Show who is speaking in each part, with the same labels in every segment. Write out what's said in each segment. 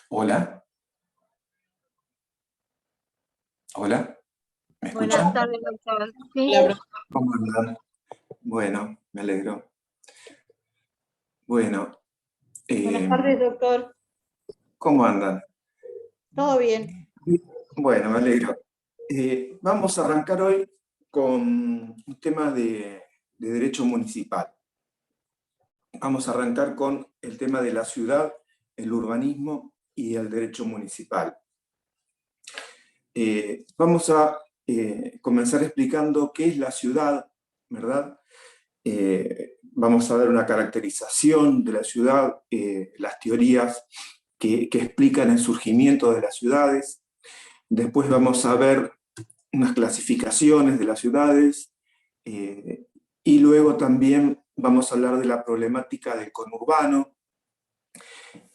Speaker 1: Hola, hola, ¿me
Speaker 2: Buenas
Speaker 1: escuchan?
Speaker 2: tardes, doctor. Sí,
Speaker 1: ¿Cómo andan? Bueno, me alegro. Bueno,
Speaker 2: buenas tardes, doctor.
Speaker 1: ¿cómo andan?
Speaker 2: ¿Todo bien?
Speaker 1: Bueno, me alegro. Vamos a arrancar hoy con un tema de derecho municipal. Vamos a arrancar con el tema de la ciudad, el urbanismo y el derecho municipal. Vamos a comenzar explicando qué es la ciudad, ¿verdad? Vamos a dar una caracterización de la ciudad, las teorías que explican el surgimiento de las ciudades. Después vamos a ver unas clasificaciones de las ciudades y luego también vamos a hablar de la problemática del conurbano,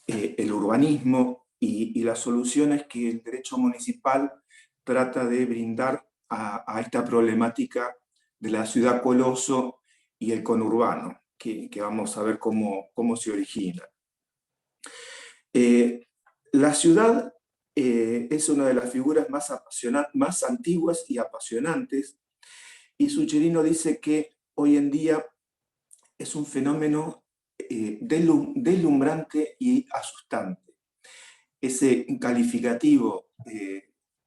Speaker 1: el urbanismo y las soluciones que el derecho municipal trata de brindar a esta problemática de la ciudad coloso y el conurbano, que vamos a ver cómo se origina. La ciudad es una de las figuras más antiguas y apasionantes, y Sucherino dice que hoy en día es un fenómeno deslumbrante y asustante. Ese calificativo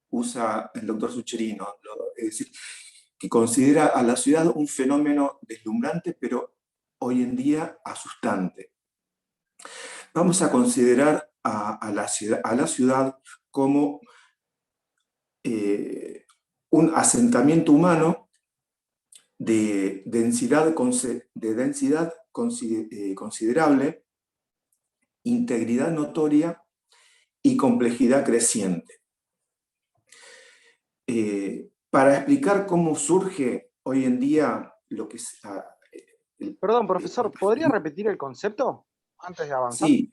Speaker 1: usa el doctor Sucherino, es decir, que considera a la ciudad un fenómeno deslumbrante, pero hoy en día asustante. Vamos a considerar a la ciudad como un asentamiento humano de densidad considerable, integridad notoria y complejidad creciente. Para explicar cómo surge hoy en día lo que es...
Speaker 3: Perdón, profesor, ¿podría repetir el concepto antes de avanzar?
Speaker 1: Sí,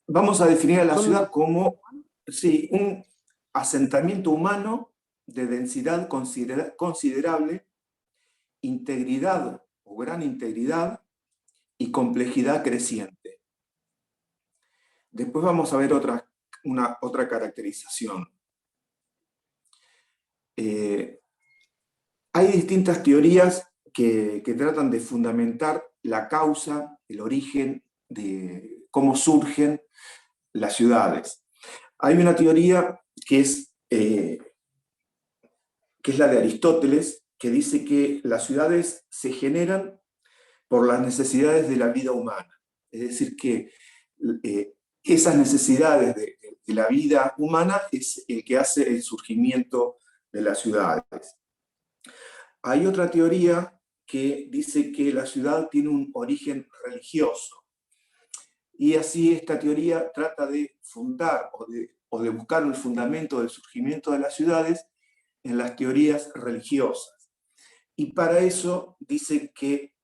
Speaker 1: vamos a definir a la ciudad como sí, un asentamiento humano de densidad considerable, integridad o gran integridad y complejidad creciente. Después vamos a ver otra caracterización. Hay distintas teorías que tratan de fundamentar la causa, el origen de cómo surgen las ciudades. Hay una teoría que es la de Aristóteles, que dice que las ciudades se generan por las necesidades de la vida humana. Es decir, que esas necesidades de la vida humana es el que hace el surgimiento de las ciudades. Hay otra teoría que dice que la ciudad tiene un origen religioso. Y así esta teoría trata de fundar o de buscar el fundamento del surgimiento de las ciudades en las teorías religiosas. Y para eso dice que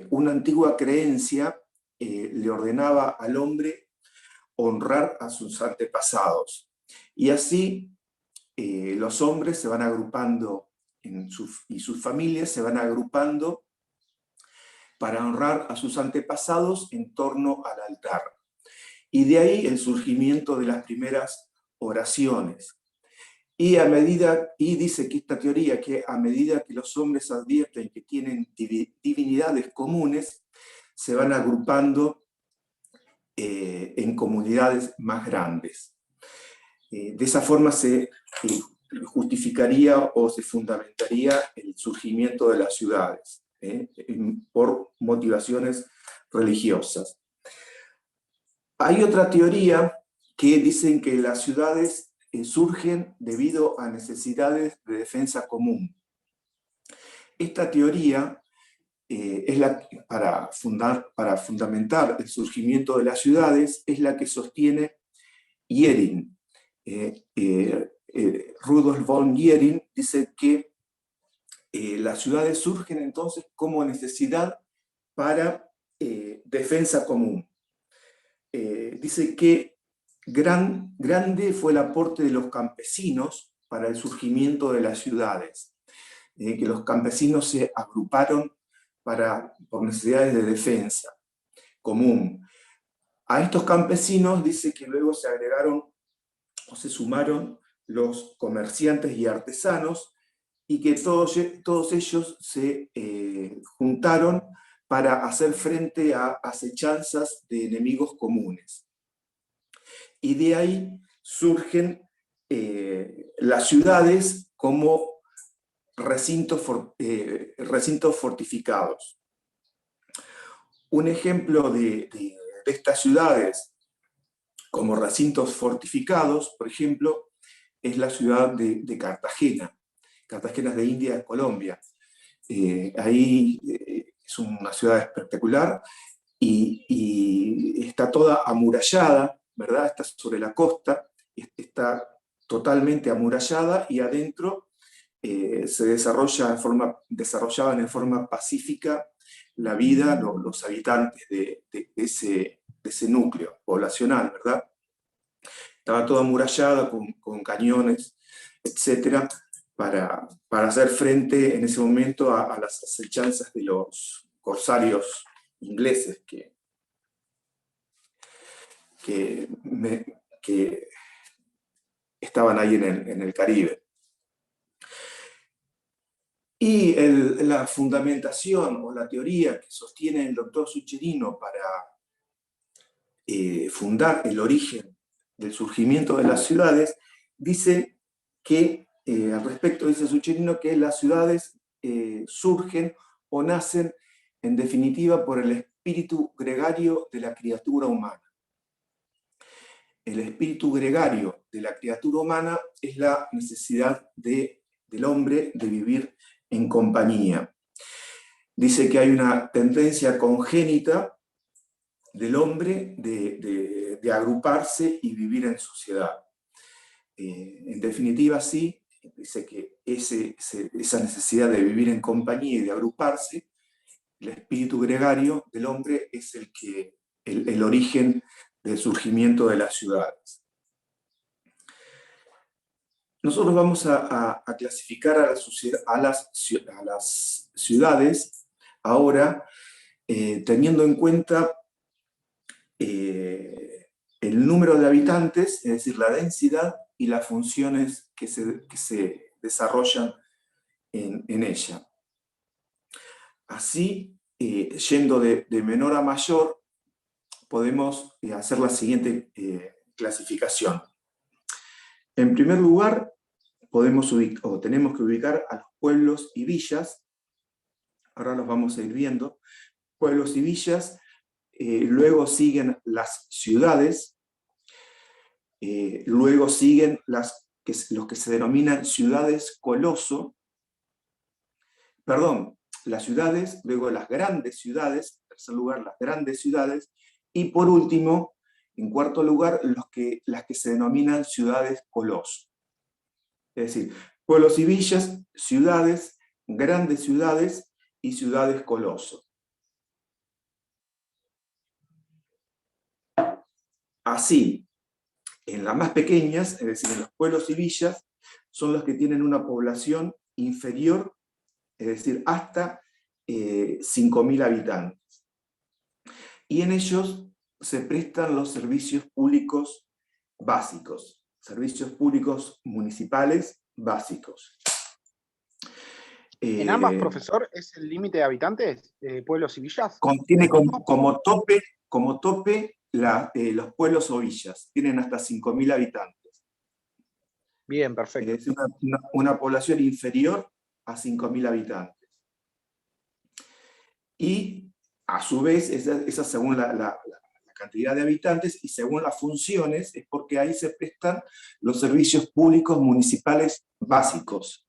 Speaker 1: una antigua creencia le ordenaba al hombre honrar a sus antepasados. Y así los hombres se van agrupando y sus familias se van agrupando para honrar a sus antepasados en torno al altar. Y de ahí el surgimiento de las primeras oraciones. Y dice que esta teoría, que a medida que los hombres advierten que tienen divinidades comunes, se van agrupando en comunidades más grandes. De esa forma se justificaría o se fundamentaría el surgimiento de las ciudades. por motivaciones religiosas. Hay otra teoría que dicen que las ciudades surgen debido a necesidades de defensa común. Esta teoría es para fundamentar el surgimiento de las ciudades, es la que sostiene Jhering. Rudolf von Jhering dice que las ciudades surgen entonces como necesidad para defensa común. Dice que grande fue el aporte de los campesinos para el surgimiento de las ciudades, que los campesinos se agruparon por necesidades de defensa común. A estos campesinos dice que luego se agregaron o se sumaron los comerciantes y artesanos, y que todos ellos se juntaron para hacer frente a acechanzas de enemigos comunes. Y de ahí surgen las ciudades como recintos fortificados. Un ejemplo de estas ciudades como recintos fortificados, por ejemplo, es la ciudad de Cartagena. Cartagena es de India, Colombia. Ahí es una ciudad espectacular y está toda amurallada, ¿verdad? Está sobre la costa, está totalmente amurallada, y adentro se desarrollaban en forma pacífica la vida, los habitantes de ese núcleo poblacional, ¿verdad? Estaba toda amurallada con cañones, etcétera, para hacer frente en ese momento a las acechanzas de los corsarios ingleses que estaban ahí en el Caribe. Y la fundamentación o la teoría que sostiene el doctor Zuccherino para fundar el origen del surgimiento de las ciudades, dice que, al respecto dice Zuccherino, que las ciudades surgen o nacen en definitiva por el espíritu gregario de la criatura humana. El espíritu gregario de la criatura humana es la necesidad del hombre de vivir en compañía. Dice que hay una tendencia congénita del hombre de agruparse y vivir en sociedad. En definitiva, sí, dice que esa necesidad de vivir en compañía y de agruparse, el espíritu gregario del hombre es el origen del surgimiento de las ciudades. Nosotros vamos a clasificar a las ciudades ahora teniendo en cuenta el número de habitantes, es decir, la densidad y las funciones que se desarrollan en ella. Así, yendo de menor a mayor, podemos hacer la siguiente clasificación. En primer lugar, tenemos que ubicar a los pueblos y villas. Ahora los vamos a ir viendo. Pueblos y villas, luego siguen las ciudades, luego siguen los que se denominan ciudades coloso, las ciudades, luego las grandes ciudades, en tercer lugar las grandes ciudades, y por último, en cuarto lugar, las que se denominan ciudades coloso. Es decir, pueblos y villas, ciudades, grandes ciudades y ciudades coloso. Así, en las más pequeñas, es decir, en los pueblos y villas, son los que tienen una población inferior, es decir, hasta 5.000 habitantes. Y en ellos se prestan los servicios públicos básicos, servicios públicos municipales básicos.
Speaker 3: ¿En ambas, profesor, es el límite de habitantes, pueblos y villas?
Speaker 1: Tiene como tope los pueblos o villas, tienen hasta 5.000 habitantes.
Speaker 3: Bien, perfecto.
Speaker 1: Es una población inferior a 5.000 habitantes. y a su vez, esa según la cantidad de habitantes y según las funciones, es porque ahí se prestan los servicios públicos municipales básicos,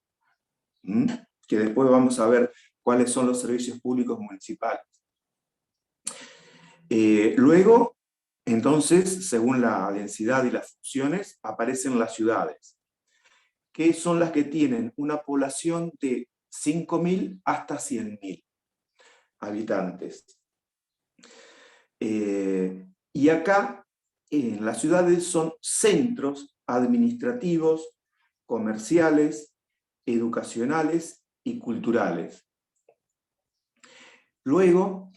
Speaker 1: que después vamos a ver cuáles son los servicios públicos municipales. Luego, entonces, según la densidad y las funciones, aparecen las ciudades, que son las que tienen una población de 5.000 hasta 100.000 habitantes. Y acá, en las ciudades son centros administrativos, comerciales, educacionales y culturales. Luego,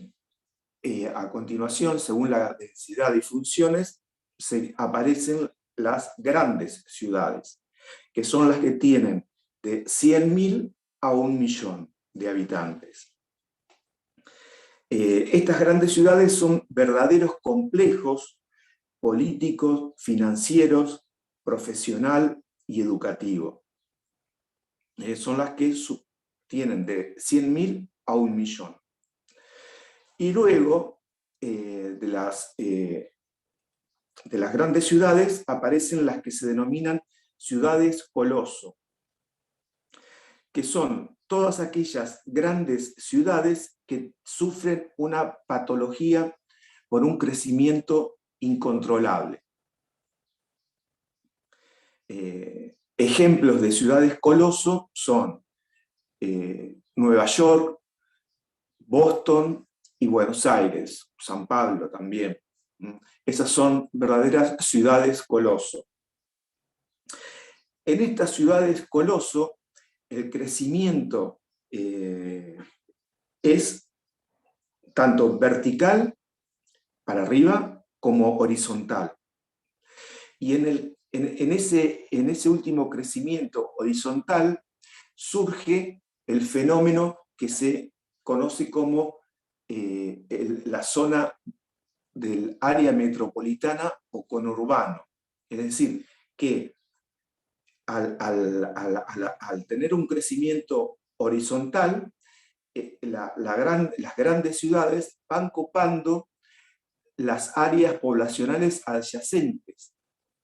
Speaker 1: a continuación, según la densidad y funciones, aparecen las grandes ciudades, que son las que tienen de 100.000 a 1.000.000 de habitantes. Estas grandes ciudades son verdaderos complejos políticos, financieros, profesional y educativo. Son las que tienen de 100.000 a 1.000.000. Y luego de las grandes ciudades aparecen las que se denominan ciudades coloso, que son todas aquellas grandes ciudades que sufren una patología por un crecimiento incontrolable. Ejemplos de ciudades coloso son Nueva York, Boston y Buenos Aires, San Pablo también. Esas son verdaderas ciudades coloso. En estas ciudades coloso, el crecimiento es tanto vertical, para arriba, como horizontal. Y en ese último crecimiento horizontal surge el fenómeno que se conoce como la zona del área metropolitana o conurbano. Es decir, que al tener un crecimiento horizontal, las grandes ciudades van copando las áreas poblacionales adyacentes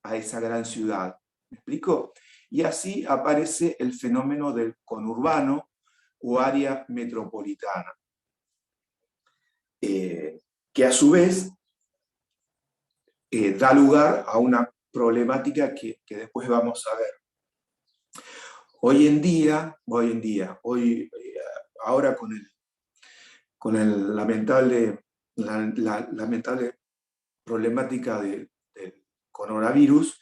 Speaker 1: a esa gran ciudad. ¿Me explico? Y así aparece el fenómeno del conurbano o área metropolitana, que a su vez da lugar a una problemática que después vamos a ver. Ahora con la lamentable problemática del coronavirus,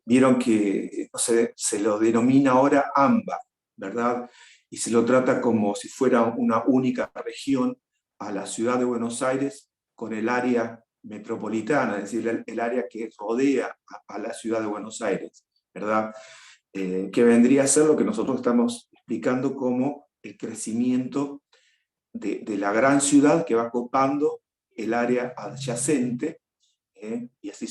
Speaker 1: vieron que se lo denomina ahora AMBA, ¿verdad? Y se lo trata como si fuera una única región a la ciudad de Buenos Aires con el área metropolitana, es decir, el área que rodea a la ciudad de Buenos Aires, ¿verdad? Que vendría a ser lo que nosotros estamos explicando como el crecimiento de la gran ciudad que va copando el área adyacente, y así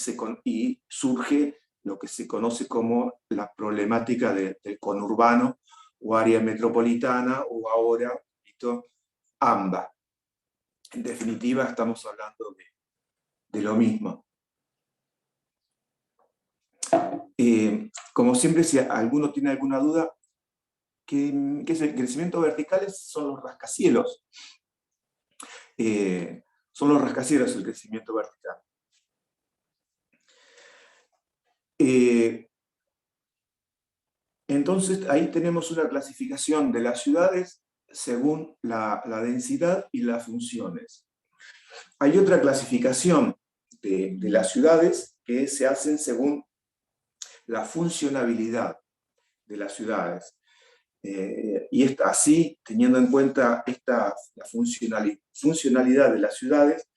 Speaker 1: surge lo que se conoce como la problemática del conurbano o área metropolitana, o ahora AMBA. En definitiva, estamos hablando de lo mismo. Como siempre, si alguno tiene alguna duda, ¿qué es el crecimiento vertical? Son los rascacielos. Son los rascacielos el crecimiento vertical. Entonces, ahí tenemos una clasificación de las ciudades según la densidad y las funciones. Hay otra clasificación de las ciudades que se hacen según la funcionabilidad de las ciudades. Y así, teniendo en cuenta la funcionalidad de las ciudades,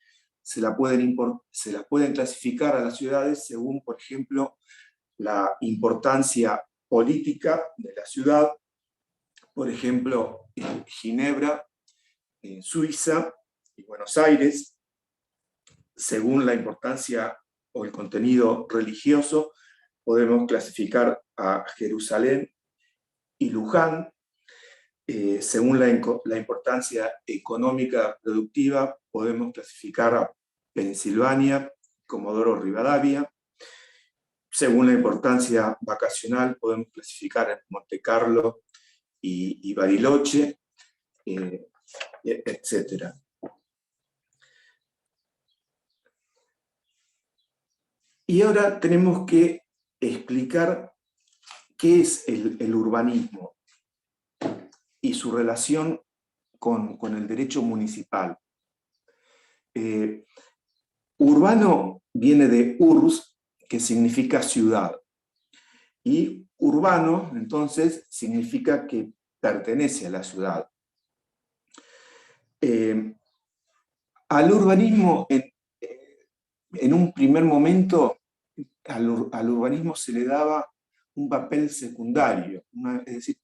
Speaker 1: se las pueden clasificar a las ciudades según, por ejemplo, la importancia política de la ciudad. Por ejemplo, Ginebra, Suiza y Buenos Aires, según la importancia o el contenido religioso, podemos clasificar a Jerusalén y Luján, según la importancia económica productiva, podemos clasificar a Pensilvania, Comodoro Rivadavia. Según la importancia vacacional, podemos clasificar en Monte Carlo y Bariloche, etc. Y ahora tenemos que explicar qué es el urbanismo y su relación con el derecho municipal. Urbano viene de urs, que significa ciudad, y urbano, entonces, significa que pertenece a la ciudad. Al urbanismo, en un primer momento, al urbanismo se le daba un papel secundario, es decir,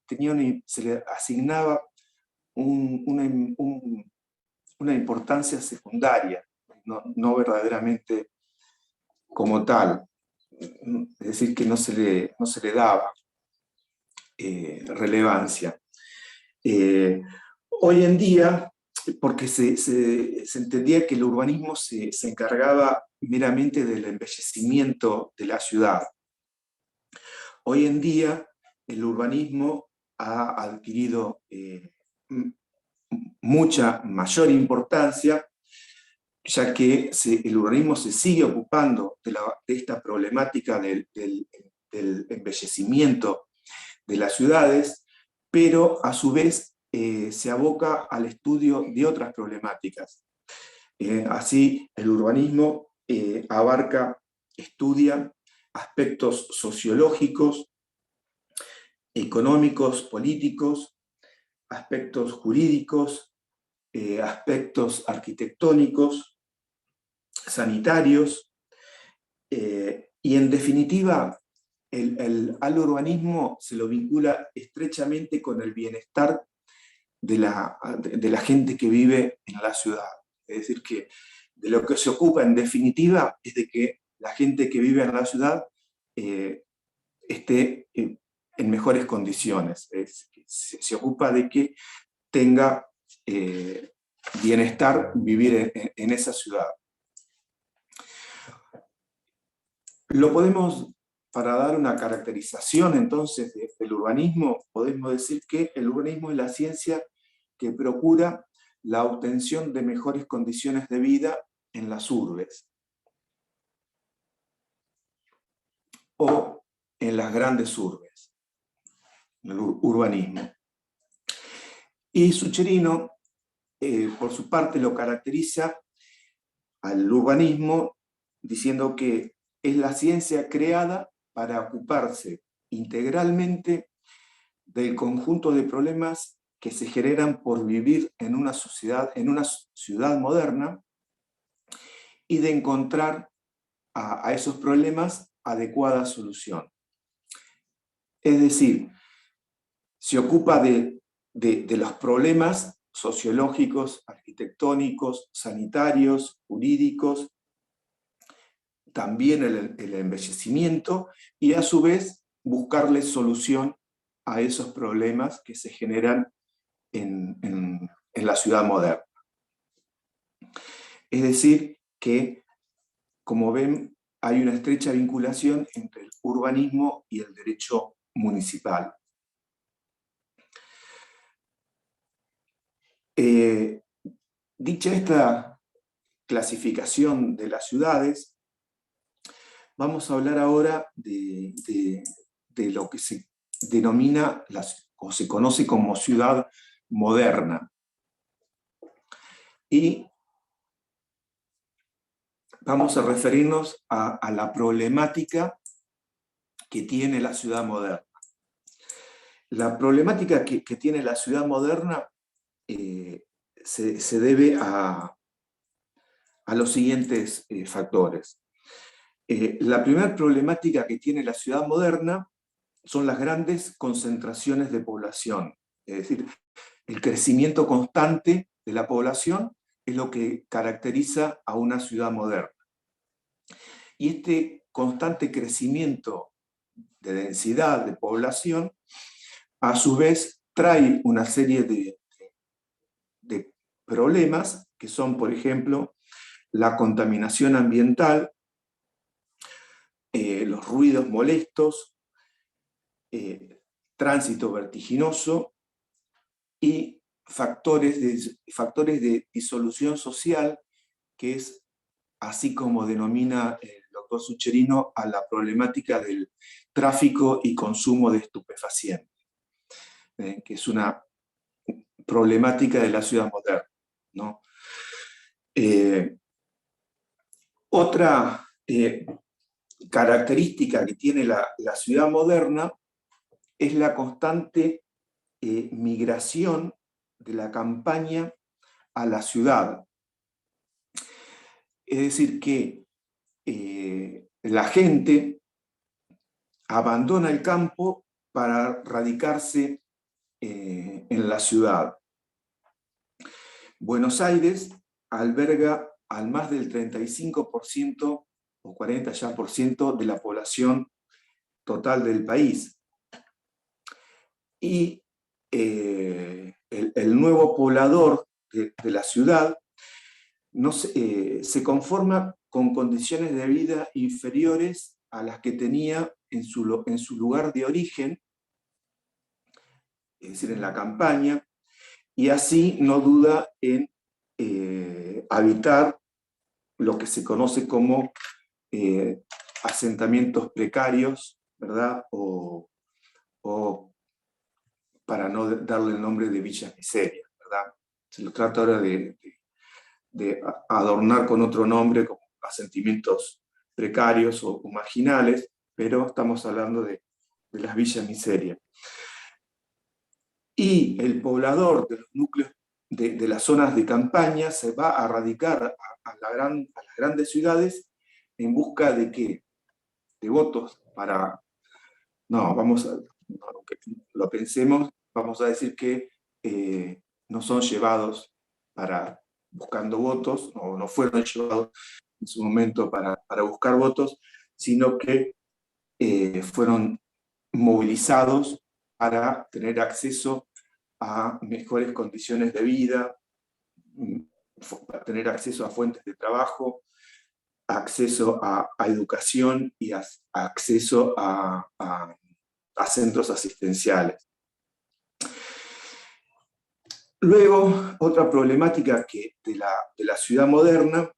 Speaker 1: se le asignaba una importancia secundaria, no verdaderamente como tal. Es decir, que no se le daba relevancia. Hoy en día, porque se entendía que el urbanismo se encargaba meramente del embellecimiento de la ciudad. Hoy en día, el urbanismo ha adquirido mucha mayor importancia, ya que el urbanismo se sigue ocupando de esta problemática del embellecimiento de las ciudades, pero a su vez se aboca al estudio de otras problemáticas. Así, el urbanismo estudia aspectos sociológicos, económicos, políticos, aspectos jurídicos, aspectos arquitectónicos, sanitarios, y en definitiva, al urbanismo se lo vincula estrechamente con el bienestar de la gente que vive en la ciudad. Es decir, que de lo que se ocupa en definitiva es de que la gente que vive en la ciudad esté en mejores condiciones. Se ocupa de que tenga bienestar vivir en esa ciudad. Lo podemos, para dar una caracterización entonces del urbanismo, podemos decir que el urbanismo es la ciencia que procura la obtención de mejores condiciones de vida en las urbes o en las grandes urbes, el urbanismo. Y Sucherino, por su parte, lo caracteriza al urbanismo diciendo que es la ciencia creada para ocuparse integralmente del conjunto de problemas que se generan por vivir en una ciudad moderna y de encontrar a esos problemas adecuada solución. Es decir, se ocupa de los problemas sociológicos, arquitectónicos, sanitarios, jurídicos, también el embellecimiento, y a su vez buscarle solución a esos problemas que se generan en la ciudad moderna. Es decir, que, como ven, hay una estrecha vinculación entre el urbanismo y el derecho municipal. Dicha esta clasificación de las ciudades, vamos a hablar ahora de lo que se denomina o se conoce como ciudad moderna. Y vamos a referirnos a la problemática que tiene la ciudad moderna. La problemática que tiene la ciudad moderna se debe a los siguientes factores. La primera problemática que tiene la ciudad moderna son las grandes concentraciones de población. Es decir, el crecimiento constante de la población es lo que caracteriza a una ciudad moderna. Y este constante crecimiento de densidad de población, a su vez, trae una serie de problemas que son, por ejemplo, la contaminación ambiental, los ruidos molestos, tránsito vertiginoso y factores de disolución social, que es así como denomina el doctor Sucherino a la problemática del tráfico y consumo de estupefacientes, que es una problemática de la ciudad moderna, ¿no? Otra característica que tiene la ciudad moderna es la constante migración de la campaña a la ciudad. Es decir, que la gente abandona el campo para radicarse en la ciudad. Buenos Aires alberga al más del 35% o 40% ya por ciento de la población total del país. Y el nuevo poblador de la ciudad se conforma con condiciones de vida inferiores a las que tenía en su lugar de origen, es decir, en la campaña, y así no duda en habitar lo que se conoce como asentamientos precarios, ¿verdad? O para no darle el nombre de villas miserias, ¿verdad? Se lo trata ahora de adornar con otro nombre, como asentamientos precarios o marginales, pero estamos hablando de las villas miserias. Y el poblador de los núcleos de las zonas de campaña se va a radicar a las grandes ciudades en busca de ¿qué? De votos para... No, aunque lo pensemos, vamos a decir que no son llevados buscando votos, o no fueron llevados en su momento para buscar votos, sino que fueron movilizados para tener acceso a mejores condiciones de vida, para tener acceso a fuentes de trabajo, acceso a educación y acceso a centros asistenciales. Luego, otra problemática de la ciudad moderna,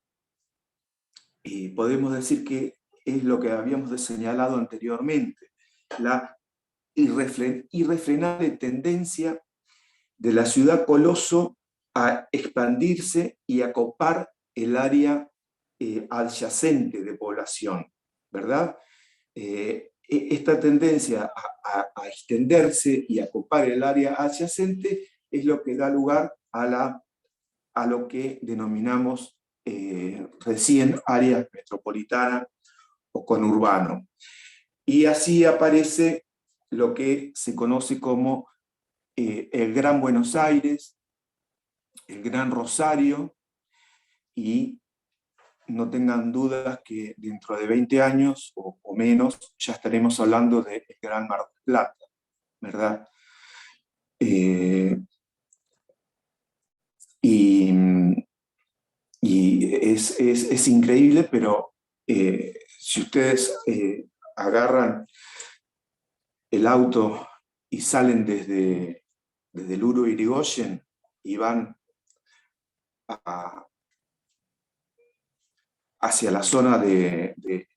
Speaker 1: podemos decir que es lo que habíamos señalado anteriormente, la irrefrenable tendencia de la ciudad coloso a expandirse y a copar el área adyacente de población, ¿verdad? Esta tendencia a extenderse y a copar el área adyacente es lo que da lugar a lo que denominamos recién áreas metropolitanas o conurbano. Y así aparece lo que se conoce como el Gran Buenos Aires, el Gran Rosario, y no tengan dudas que dentro de 20 años o menos ya estaremos hablando del Gran Mar del Plata, ¿verdad? Y es increíble, pero si ustedes agarran el auto y salen desde el Uro Irigoyen y van hacia la zona de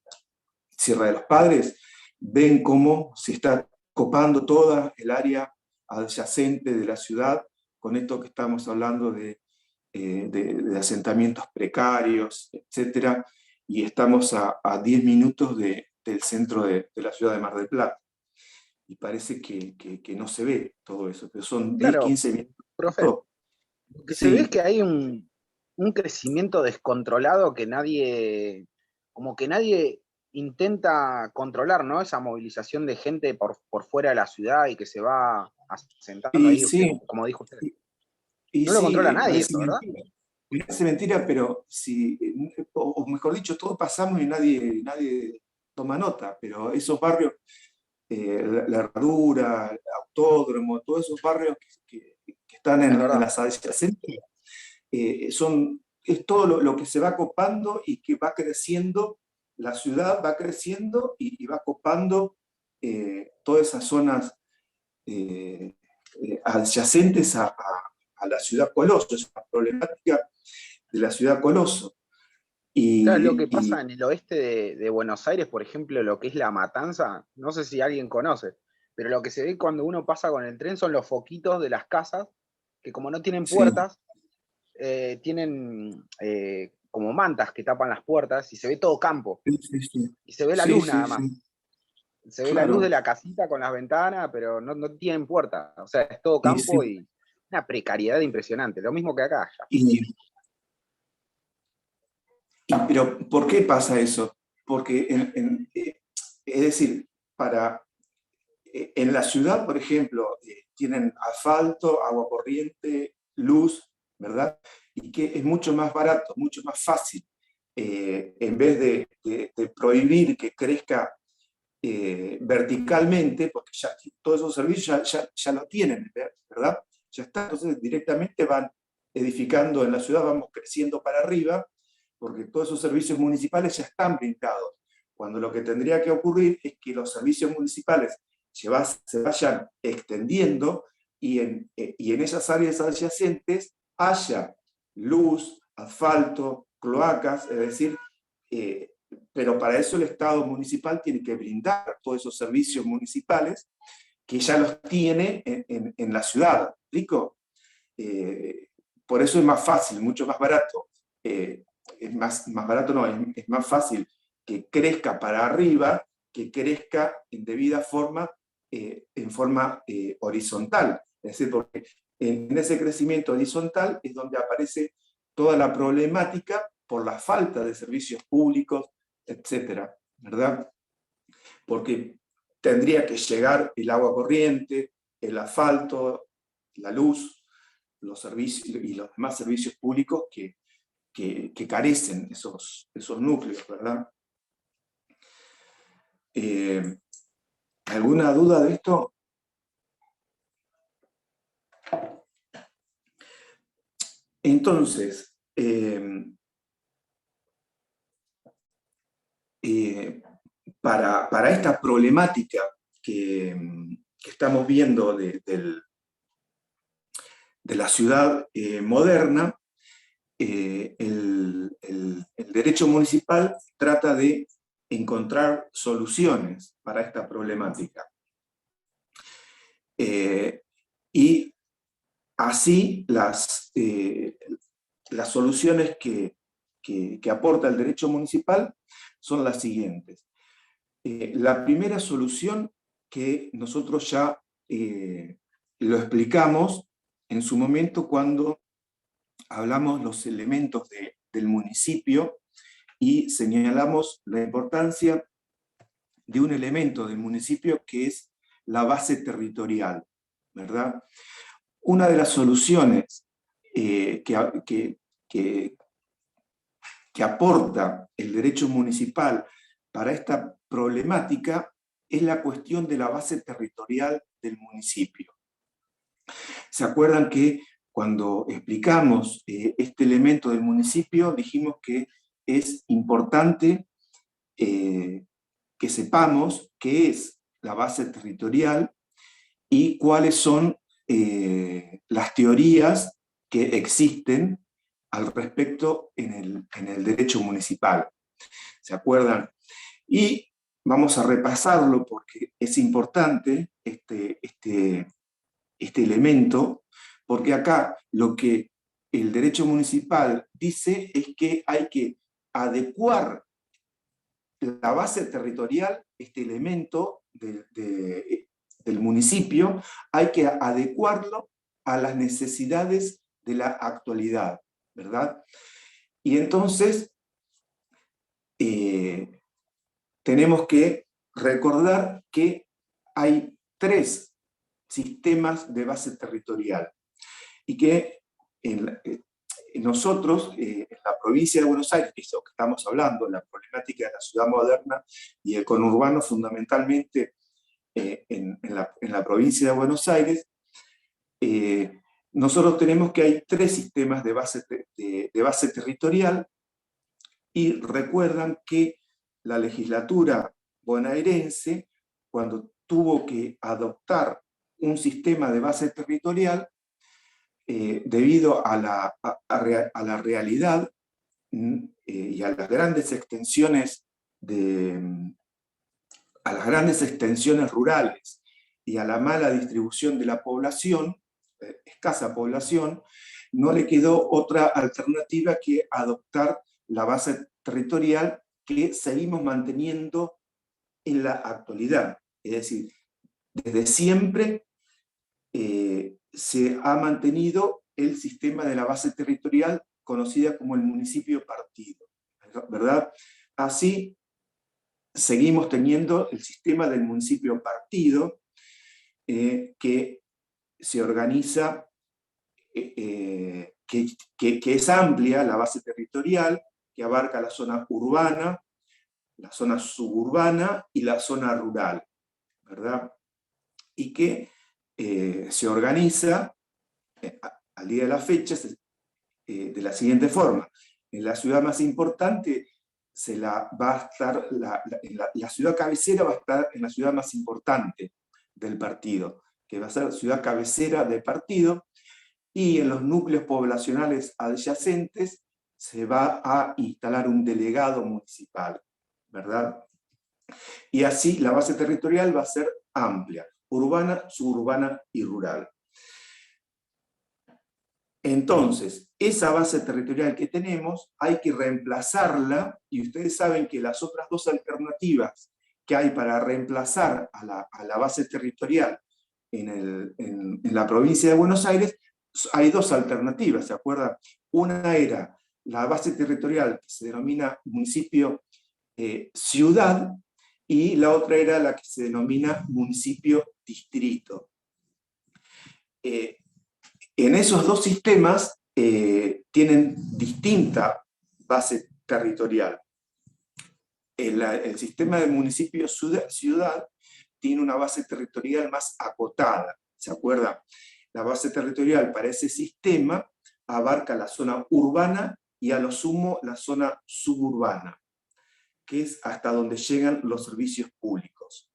Speaker 1: Sierra de los Padres, ven cómo se está copando toda el área adyacente de la ciudad con esto que estamos hablando de asentamientos precarios, etc. Y estamos a 10 minutos del centro de la ciudad de Mar del Plata. Y parece que no se ve todo eso, pero son 10, 15 minutos.
Speaker 3: Profe, lo que se ve es que hay un crecimiento descontrolado que nadie intenta controlar, ¿no? Esa movilización de gente por fuera de la ciudad y que se va asentando ahí,
Speaker 1: sí.
Speaker 3: usted, como dijo usted.
Speaker 1: Y
Speaker 3: no lo controla nadie eso, ¿verdad?
Speaker 1: Parece mentira, pero o mejor dicho, todos pasamos y nadie toma nota, pero esos barrios, la Herradura, Autódromo, todos esos barrios que están
Speaker 3: Es
Speaker 1: en
Speaker 3: verdad.
Speaker 1: las adyacentes, es todo lo que se va copando y que va creciendo, la ciudad va creciendo y va copando todas esas zonas adyacentes a la ciudad Coloso, es una problemática de la ciudad Coloso.
Speaker 3: Claro, lo que
Speaker 1: Y
Speaker 3: pasa en el oeste de Buenos Aires, por ejemplo, lo que es La Matanza, no sé si alguien conoce, pero lo que se ve cuando uno pasa con el tren son los foquitos de las casas, que como no tienen
Speaker 1: sí,
Speaker 3: puertas, tienen como mantas que tapan las puertas y se ve todo campo.
Speaker 1: sí, sí,
Speaker 3: Y se ve la
Speaker 1: sí,
Speaker 3: luz
Speaker 1: sí,
Speaker 3: nada más.
Speaker 1: sí,
Speaker 3: Se ve la luz de
Speaker 1: claro.
Speaker 3: la casita con las ventanas, pero no tienen puerta. O sea, es todo
Speaker 1: Y,
Speaker 3: campo
Speaker 1: sí,
Speaker 3: y una precariedad impresionante. Lo mismo que acá ya.
Speaker 1: y- pero ¿por qué pasa eso? Porque, es decir, en la ciudad, por ejemplo, tienen asfalto, agua corriente, luz, ¿verdad? Y que es mucho más barato, mucho más fácil, en vez de prohibir que crezca verticalmente, porque ya todos esos servicios ya lo tienen, ¿verdad? Ya está, entonces directamente van edificando en la ciudad, vamos creciendo para arriba, porque todos esos servicios municipales ya están blindados. Cuando lo que tendría que ocurrir es que los servicios municipales se vayan extendiendo y en esas áreas adyacentes haya luz, asfalto, cloacas, es decir, pero para eso el Estado municipal tiene que brindar todos esos servicios municipales que ya los tiene en la ciudad. ¿Explico? Por eso es más fácil, mucho más barato. Es más barato, no, es más fácil que crezca para arriba, que crezca en debida forma, en forma horizontal. Es decir, porque en ese crecimiento horizontal es donde aparece toda la problemática por la falta de servicios públicos, etcétera, ¿verdad? Porque tendría que llegar el agua corriente, el asfalto, la luz, los servicios y los demás servicios públicos que carecen esos núcleos, ¿verdad? ¿Alguna duda de esto? Entonces, para esta problemática que estamos viendo de la ciudad moderna, el derecho municipal trata de encontrar soluciones para esta problemática. Y así las soluciones que aporta el derecho municipal son las siguientes. La primera solución que nosotros ya lo explicamos en su momento cuando hablamos los elementos del municipio y señalamos la importancia de un elemento del municipio que es la base territorial, ¿verdad? Una de las soluciones que aporta el derecho municipal para esta problemática es la cuestión de la base territorial del municipio. ¿Se acuerdan que cuando explicamos este elemento del municipio dijimos que es importante que sepamos qué es la base territorial y cuáles son las teorías que existen al respecto en el derecho municipal? ¿Se acuerdan? Y vamos a repasarlo porque es importante este elemento, porque acá lo que el derecho municipal dice es que hay que adecuar la base territorial, este elemento del municipio, hay que adecuarlo a las necesidades de la actualidad, ¿verdad? Y entonces tenemos que recordar que hay 3 sistemas de base territorial y que nosotros, en la provincia de Buenos Aires, que es lo que estamos hablando, la problemática de la ciudad moderna y el conurbano fundamentalmente en la provincia de Buenos Aires, nosotros tenemos que hay 3 sistemas de base territorial, y recuerdan que la legislatura bonaerense, cuando tuvo que adoptar un sistema de base territorial, debido a la realidad y a las grandes extensiones rurales y a la mala distribución de la población, escasa población, no le quedó otra alternativa que adoptar la base territorial que seguimos manteniendo en la actualidad. Es decir, desde siempre se ha mantenido el sistema de la base territorial conocida como el municipio partido, ¿verdad? Así seguimos teniendo el sistema del municipio partido, que se organiza, que es amplia la base territorial, que abarca la zona urbana, la zona suburbana y la zona rural, ¿verdad? Y que se organiza al día de la fecha de la siguiente forma. En la ciudad más importante la ciudad cabecera va a estar en la ciudad más importante del partido, que va a ser la ciudad cabecera del partido, y en los núcleos poblacionales adyacentes se va a instalar un delegado municipal, ¿verdad? Y así la base territorial va a ser amplia, urbana, suburbana y rural. Entonces, esa base territorial que tenemos hay que reemplazarla, y ustedes saben que las otras 2 alternativas que hay para reemplazar a la base territorial en la provincia de Buenos Aires, hay 2 alternativas, ¿se acuerdan? Una era la base territorial que se denomina municipio ciudad, y la otra era la que se denomina municipio distrito. En esos 2 sistemas tienen distinta base territorial. El sistema de municipio ciudad tiene una base territorial más acotada, ¿se acuerda? La base territorial para ese sistema abarca la zona urbana y a lo sumo la zona suburbana, que es hasta donde llegan los servicios públicos.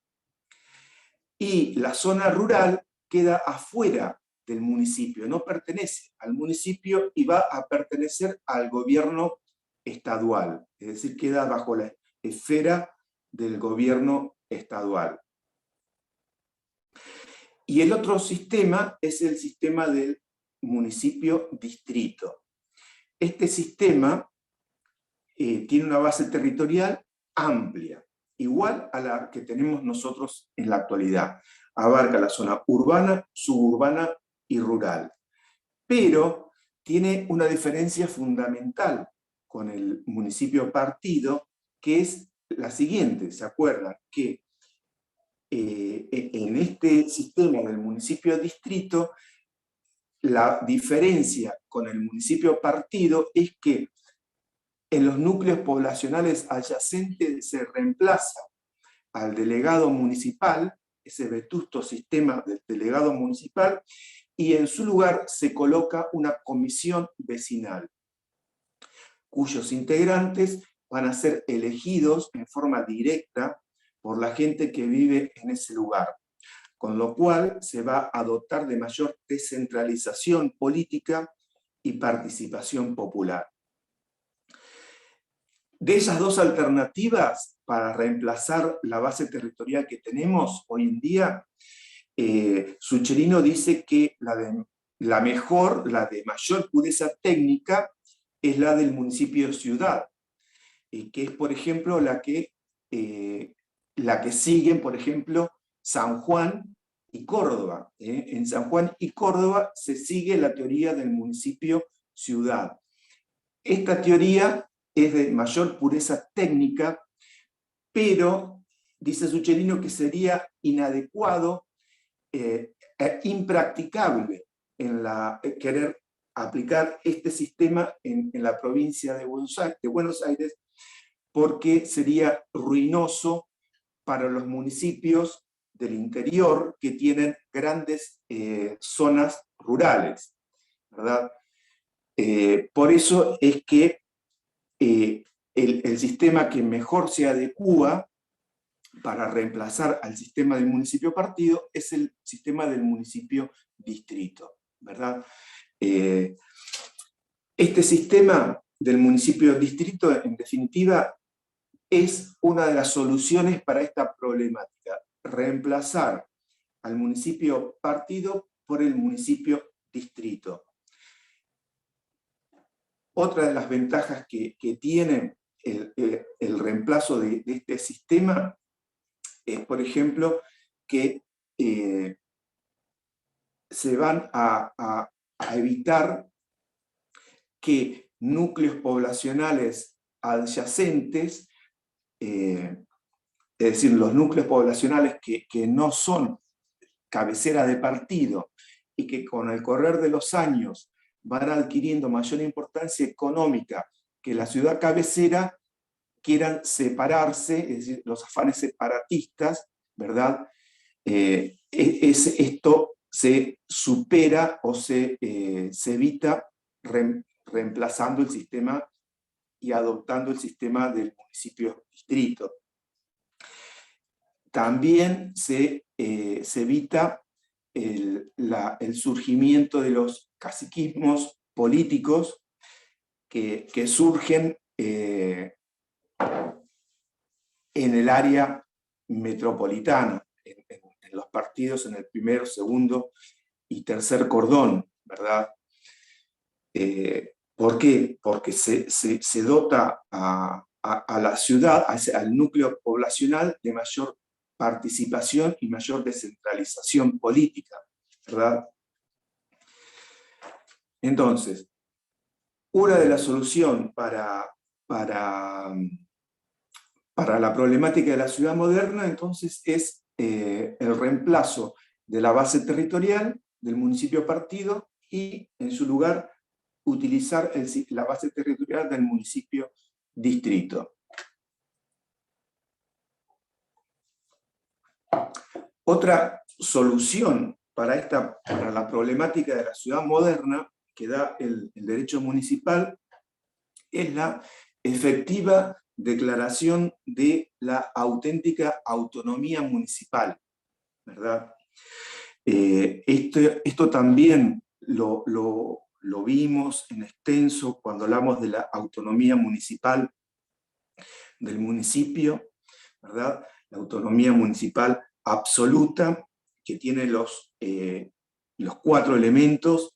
Speaker 1: Y la zona rural queda afuera del municipio, no pertenece al municipio y va a pertenecer al gobierno estadual, es decir, queda bajo la esfera del gobierno estadual. Y el otro sistema es el sistema del municipio distrito. Este sistema tiene una base territorial amplia, igual a la que tenemos nosotros en la actualidad. Abarca la zona urbana, suburbana y rural. Pero tiene una diferencia fundamental con el municipio partido, que es la siguiente. ¿Se acuerdan? Que en este sistema del municipio distrito, la diferencia con el municipio partido es que en los núcleos poblacionales adyacentes se reemplaza al delegado municipal, ese vetusto sistema del delegado municipal, y en su lugar se coloca una comisión vecinal, cuyos integrantes van a ser elegidos en forma directa por la gente que vive en ese lugar, con lo cual se va a dotar de mayor descentralización política y participación popular. De esas 2 alternativas para reemplazar la base territorial que tenemos hoy en día, Sucherino dice que la de mayor pureza técnica, es la del municipio ciudad, que es, por ejemplo, la que siguen, por ejemplo, San Juan y Córdoba. En San Juan y Córdoba se sigue la teoría del municipio ciudad. Esta teoría es de mayor pureza técnica, pero dice Sucherino que sería inadecuado e impracticable querer aplicar este sistema en la provincia de Buenos Aires, porque sería ruinoso para los municipios del interior que tienen grandes zonas rurales, ¿verdad? Por eso es que el sistema que mejor se adecúa para reemplazar al sistema del municipio partido es el sistema del municipio distrito, ¿verdad? Este sistema del municipio distrito, en definitiva, es una de las soluciones para esta problemática, reemplazar al municipio partido por el municipio distrito. Otra de las ventajas que tiene el reemplazo de este sistema es, por ejemplo, que se van a evitar que núcleos poblacionales adyacentes, es decir, los núcleos poblacionales que no son cabecera de partido y que con el correr de los años van adquiriendo mayor importancia económica que la ciudad cabecera, quieran separarse, es decir, los afanes separatistas, ¿verdad? Esto se supera o se evita reemplazando el sistema y adoptando el sistema del municipio distrito. También se evita el surgimiento de los caciquismos políticos que surgen en el área metropolitana, en los partidos en el primero, segundo y tercer cordón, ¿verdad? ¿Por qué? Porque se dota a la ciudad, al núcleo poblacional, de mayor participación y mayor descentralización política, ¿verdad? Entonces, una de las soluciones para la problemática de la ciudad moderna, entonces, es el reemplazo de la base territorial del municipio partido y, en su lugar, utilizar la base territorial del municipio distrito. Otra solución para la problemática de la ciudad moderna que da el derecho municipal es la efectiva declaración de la auténtica autonomía municipal, ¿verdad? Esto también lo vimos en extenso cuando hablamos de la autonomía municipal del municipio, ¿verdad? La autonomía municipal absoluta, que tiene los 4 elementos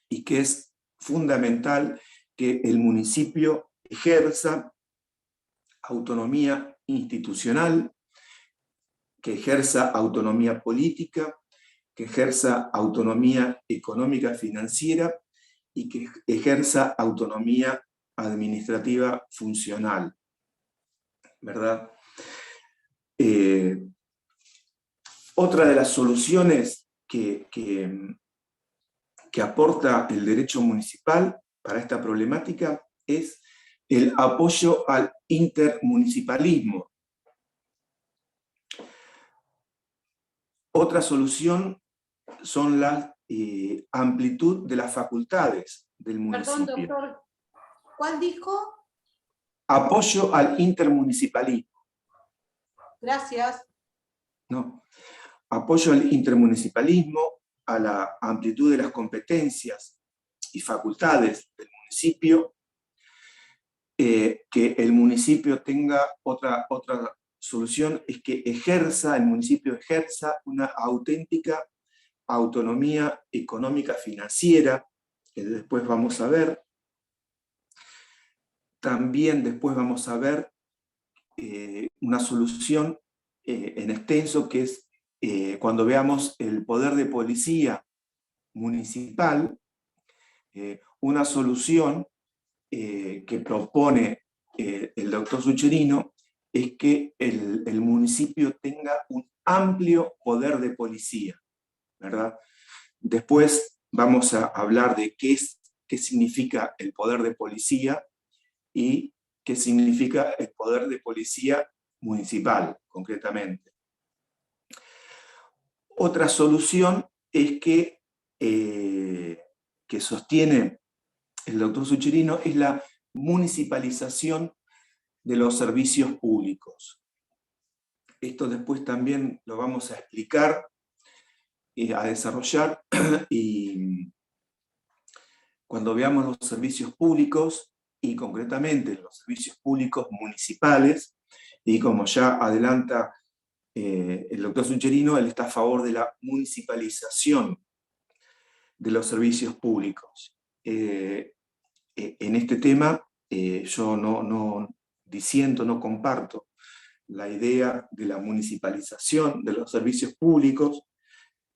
Speaker 1: y que es fundamental que el municipio ejerza autonomía institucional, que ejerza autonomía política, que ejerza autonomía económica financiera y que ejerza autonomía administrativa funcional, ¿verdad? Otra de las soluciones que aporta el derecho municipal para esta problemática es el apoyo al intermunicipalismo. Otra solución son la amplitud de las facultades del municipio.
Speaker 2: Perdón, doctor, ¿cuál dijo?
Speaker 1: Apoyo al intermunicipalismo.
Speaker 2: Gracias.
Speaker 1: No. Apoyo al intermunicipalismo, a la amplitud de las competencias y facultades del municipio, que el municipio tenga otra solución, es que el municipio ejerza una auténtica autonomía económica financiera, que después vamos a ver. También después vamos a ver una solución en extenso, que es cuando veamos el poder de policía municipal, una solución que propone el doctor Sucherino es que el municipio tenga un amplio poder de policía, ¿verdad? Después vamos a hablar de qué significa el poder de policía y qué significa el poder de policía municipal, concretamente. Otra solución es que sostiene el doctor Sucherino es la municipalización de los servicios públicos. Esto después también lo vamos a explicar, a desarrollar, y cuando veamos los servicios públicos, y concretamente los servicios públicos municipales, y como ya adelanta el doctor Sucherino, él está a favor de la municipalización de los servicios públicos. En este tema yo no disiento, no comparto la idea de la municipalización de los servicios públicos,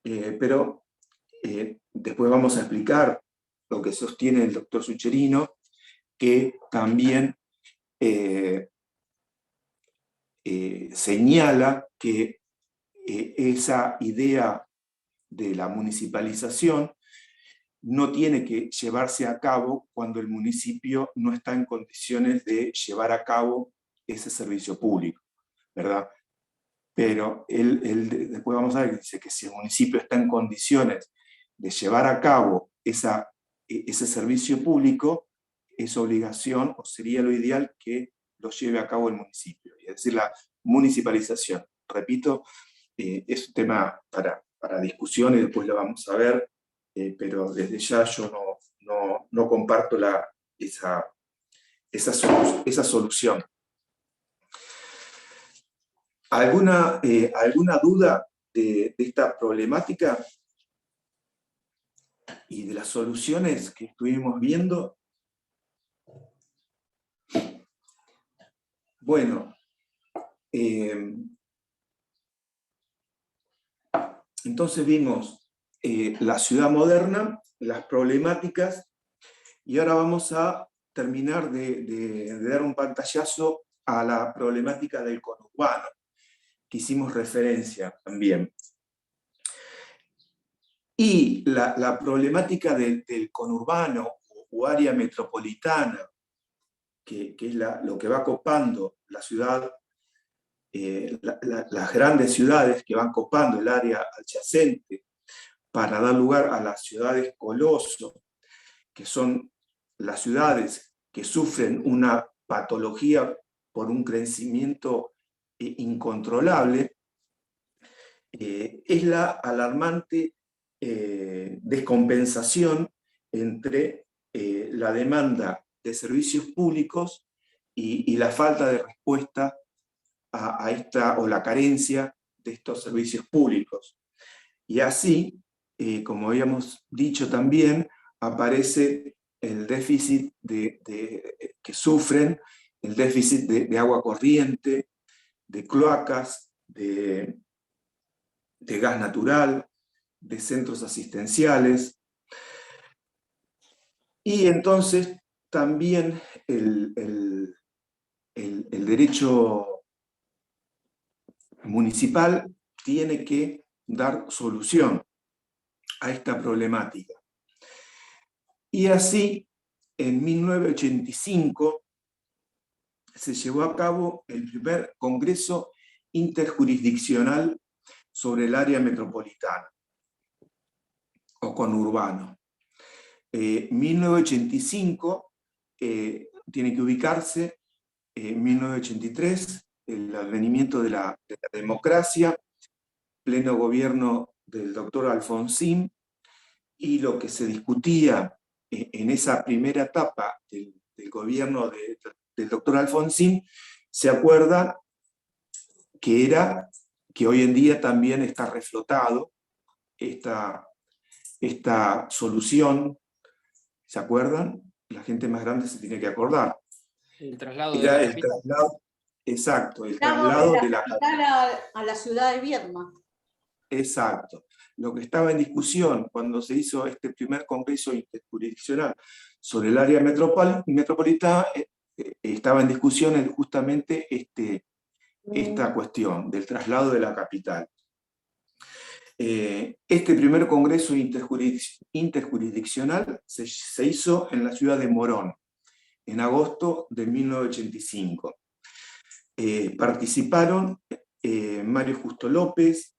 Speaker 1: pero después vamos a explicar lo que sostiene el doctor Sucherino, que también señala que esa idea de la municipalización no tiene que llevarse a cabo cuando el municipio no está en condiciones de llevar a cabo ese servicio público, ¿verdad? Pero él después vamos a ver que dice que si el municipio está en condiciones de llevar a cabo ese servicio público, es obligación, o sería lo ideal, que lo lleve a cabo el municipio, es decir, la municipalización. Repito, es un tema para discusión y después lo vamos a ver, pero desde ya yo no comparto esa solución. ¿Alguna duda de esta problemática y de las soluciones que estuvimos viendo? Bueno, entonces vimos la ciudad moderna, las problemáticas, y ahora vamos a terminar de dar un pantallazo a la problemática del conurbano, que hicimos referencia también. Y la problemática del conurbano o área metropolitana, que es lo que va copando la ciudad, las grandes ciudades que van copando el área adyacente para dar lugar a las ciudades coloso, que son las ciudades que sufren una patología por un crecimiento incontrolable, es la alarmante descompensación entre la demanda de servicios públicos y la falta de respuesta a esta, o la carencia de estos servicios públicos. Y así, como habíamos dicho también, aparece el déficit que sufren, el déficit de agua corriente, de cloacas, de gas natural, de centros asistenciales. Y entonces también el derecho municipal tiene que dar solución a esta problemática. Y así, en 1985, se llevó a cabo el primer Congreso Interjurisdiccional sobre el área metropolitana o conurbano. 1985 tiene que ubicarse, 1983, el advenimiento de la democracia, pleno gobierno del doctor Alfonsín, y lo que se discutía en esa primera etapa del gobierno del doctor Alfonsín, se acuerda que era que hoy en día también está reflotado esta solución. ¿Se acuerdan? La gente más grande se tiene que acordar.
Speaker 4: El traslado
Speaker 1: era
Speaker 4: de la
Speaker 1: el
Speaker 4: capital.
Speaker 1: traslado, exacto, el
Speaker 2: Estamos
Speaker 1: traslado
Speaker 2: de
Speaker 1: de la
Speaker 2: la capital a la ciudad de Viedma.
Speaker 1: Exacto. Lo que estaba en discusión cuando se hizo este primer congreso interjurisdiccional sobre el área metropolitana, estaba en discusión justamente esta cuestión del traslado de la capital. Este primer congreso interjurisdiccional se hizo en la ciudad de Morón, en agosto de 1985. Participaron Mario Justo López,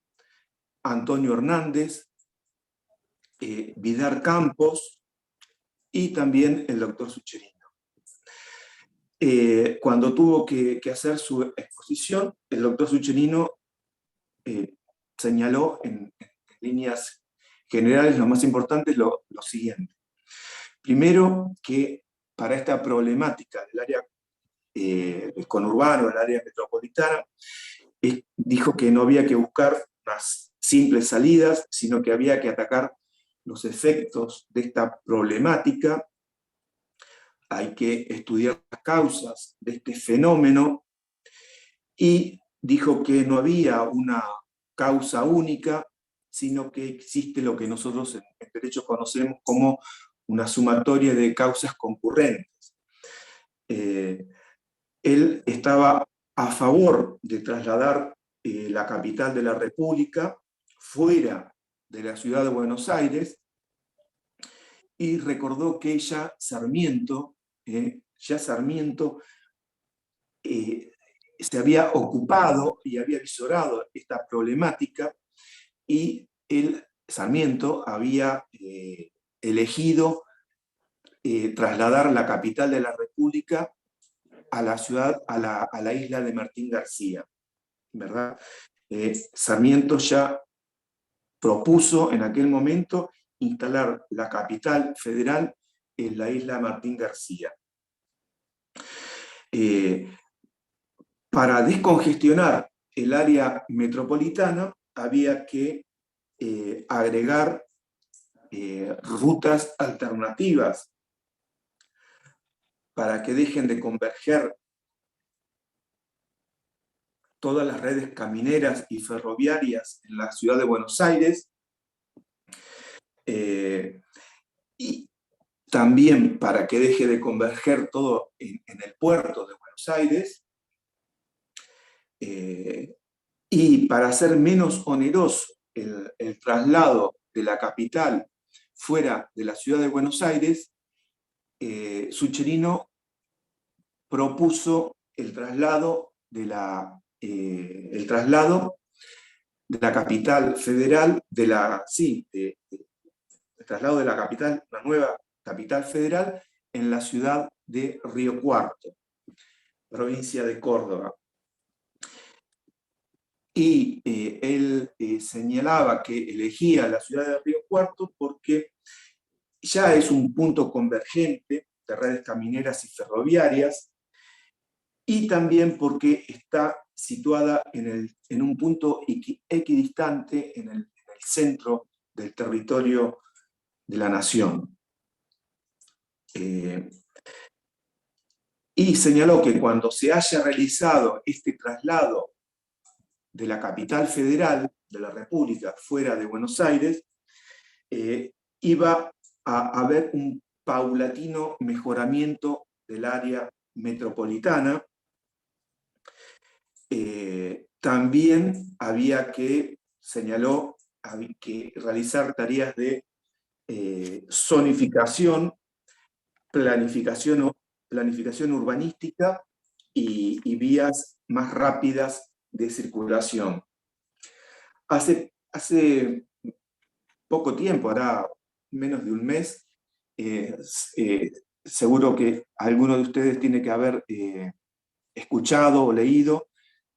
Speaker 1: Antonio Hernández, Vidar Campos y también el doctor Sucherino. Cuando tuvo que hacer su exposición, el doctor Sucherino señaló en líneas generales lo más importante es lo siguiente. Primero, que para esta problemática del área conurbano, del área metropolitana, dijo que no había que buscar unas simples salidas, sino que había que atacar los efectos de esta problemática. Hay que estudiar las causas de este fenómeno y dijo que no había una causa única, sino que existe lo que nosotros en derecho conocemos como una sumatoria de causas concurrentes. Él estaba a favor de trasladar la capital de la República fuera de la ciudad de Buenos Aires y recordó que ya Sarmiento se había ocupado y había visorado esta problemática y Sarmiento había elegido trasladar la capital de la República a la ciudad, a la isla de Martín García, ¿verdad? Sarmiento ya propuso en aquel momento instalar la capital federal en la isla Martín García. Para descongestionar el área metropolitana había que agregar rutas alternativas para que dejen de converger todas las redes camineras y ferroviarias en la ciudad de Buenos Aires, y también para que deje de converger todo en el puerto de Buenos Aires, y para hacer menos oneroso el traslado de la capital fuera de la ciudad de Buenos Aires, Sucherino propuso el traslado de la capital federal, el traslado de la capital, la nueva capital federal, en la ciudad de Río Cuarto, provincia de Córdoba. Y él señalaba que elegía la ciudad de Río Cuarto porque ya es un punto convergente de redes camineras y ferroviarias, y también porque está situada en un punto equidistante en el centro del territorio de la nación. Y señaló que cuando se haya realizado este traslado de la capital federal de la República fuera de Buenos Aires, iba a haber un paulatino mejoramiento del área metropolitana. También había que, señaló, que realizar tareas de zonificación, planificación urbanística y vías más rápidas de circulación. Hace poco tiempo, hará menos de un mes, seguro que alguno de ustedes tiene que haber escuchado o leído,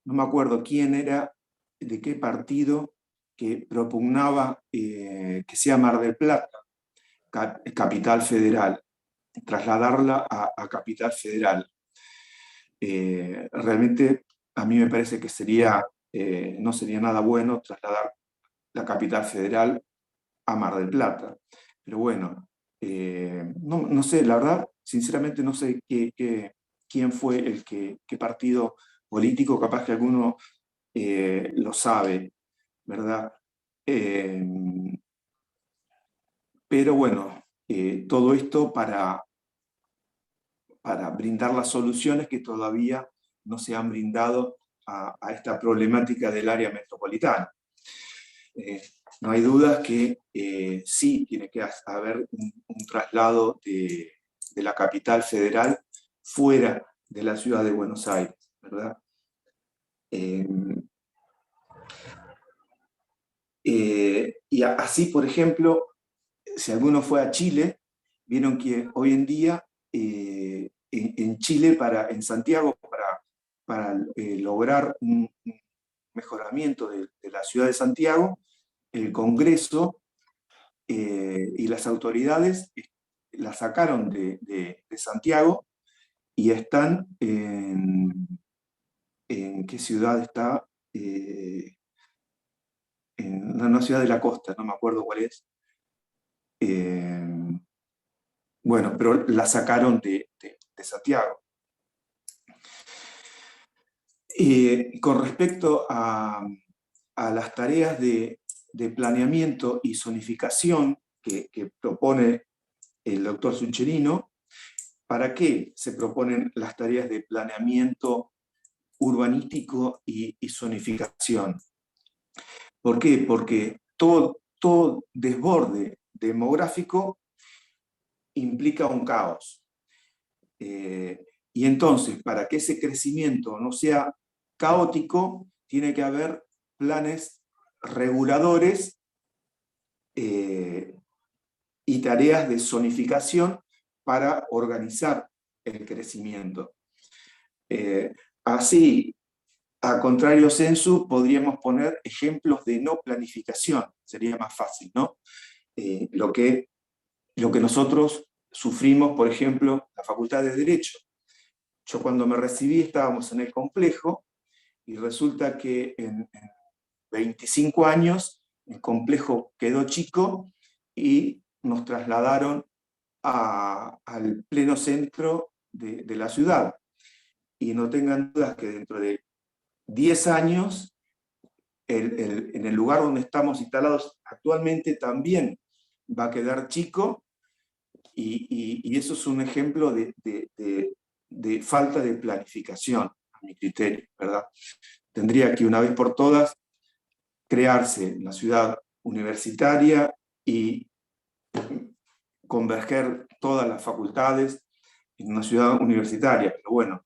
Speaker 1: no me acuerdo quién era, de qué partido, que propugnaba que sea Mar del Plata capital federal, trasladarla a capital federal. Realmente a mí me parece que no sería nada bueno trasladar la capital federal a Mar del Plata. Pero bueno, no sé, la verdad, sinceramente no sé quién fue qué partido político, capaz que alguno lo sabe, ¿verdad? Pero bueno, todo esto para brindar las soluciones que todavía no se han brindado a esta problemática del área metropolitana. No hay dudas que sí tiene que haber un traslado de la capital federal fuera de la ciudad de Buenos Aires, ¿verdad? Y así, por ejemplo, si alguno fue a Chile, vieron que hoy en día en Chile, en Santiago, para lograr un mejoramiento de la ciudad de Santiago, el Congreso y las autoridades la sacaron de Santiago y están ¿en qué ciudad está? En una ciudad de la costa, no me acuerdo cuál es. Bueno, pero la sacaron de Santiago. Con respecto a las tareas de planeamiento y zonificación que propone el doctor Suncherino, ¿para qué se proponen las tareas de planeamiento urbanístico y zonificación? ¿Por qué? Porque todo desborde demográfico implica un caos. Y entonces, para que ese crecimiento no sea caótico, tiene que haber planes reguladores y tareas de zonificación para organizar el crecimiento. Así, a contrario sensu, podríamos poner ejemplos de no planificación, sería más fácil, ¿no? Lo que nosotros sufrimos, por ejemplo, la Facultad de Derecho. Yo cuando me recibí estábamos en el complejo y resulta que en 25 años el complejo quedó chico y nos trasladaron al pleno centro de la ciudad. Y no tengan dudas que dentro de 10 años, en el lugar donde estamos instalados actualmente también va a quedar chico, y eso es un ejemplo de falta de planificación, a mi criterio, ¿verdad? Tendría que una vez por todas crearse la ciudad universitaria y converger todas las facultades en una ciudad universitaria, pero bueno,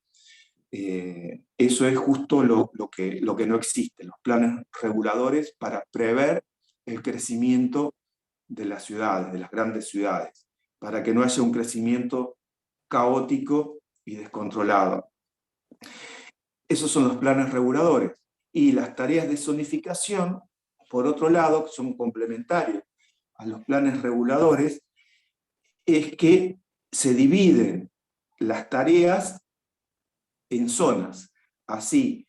Speaker 1: eso es justo lo que no existe, los planes reguladores para prever el crecimiento de las ciudades, de las grandes ciudades, para que no haya un crecimiento caótico y descontrolado. Esos son los planes reguladores. Y las tareas de zonificación, por otro lado, que son complementarios a los planes reguladores, es que se dividen las tareas en zonas. Así,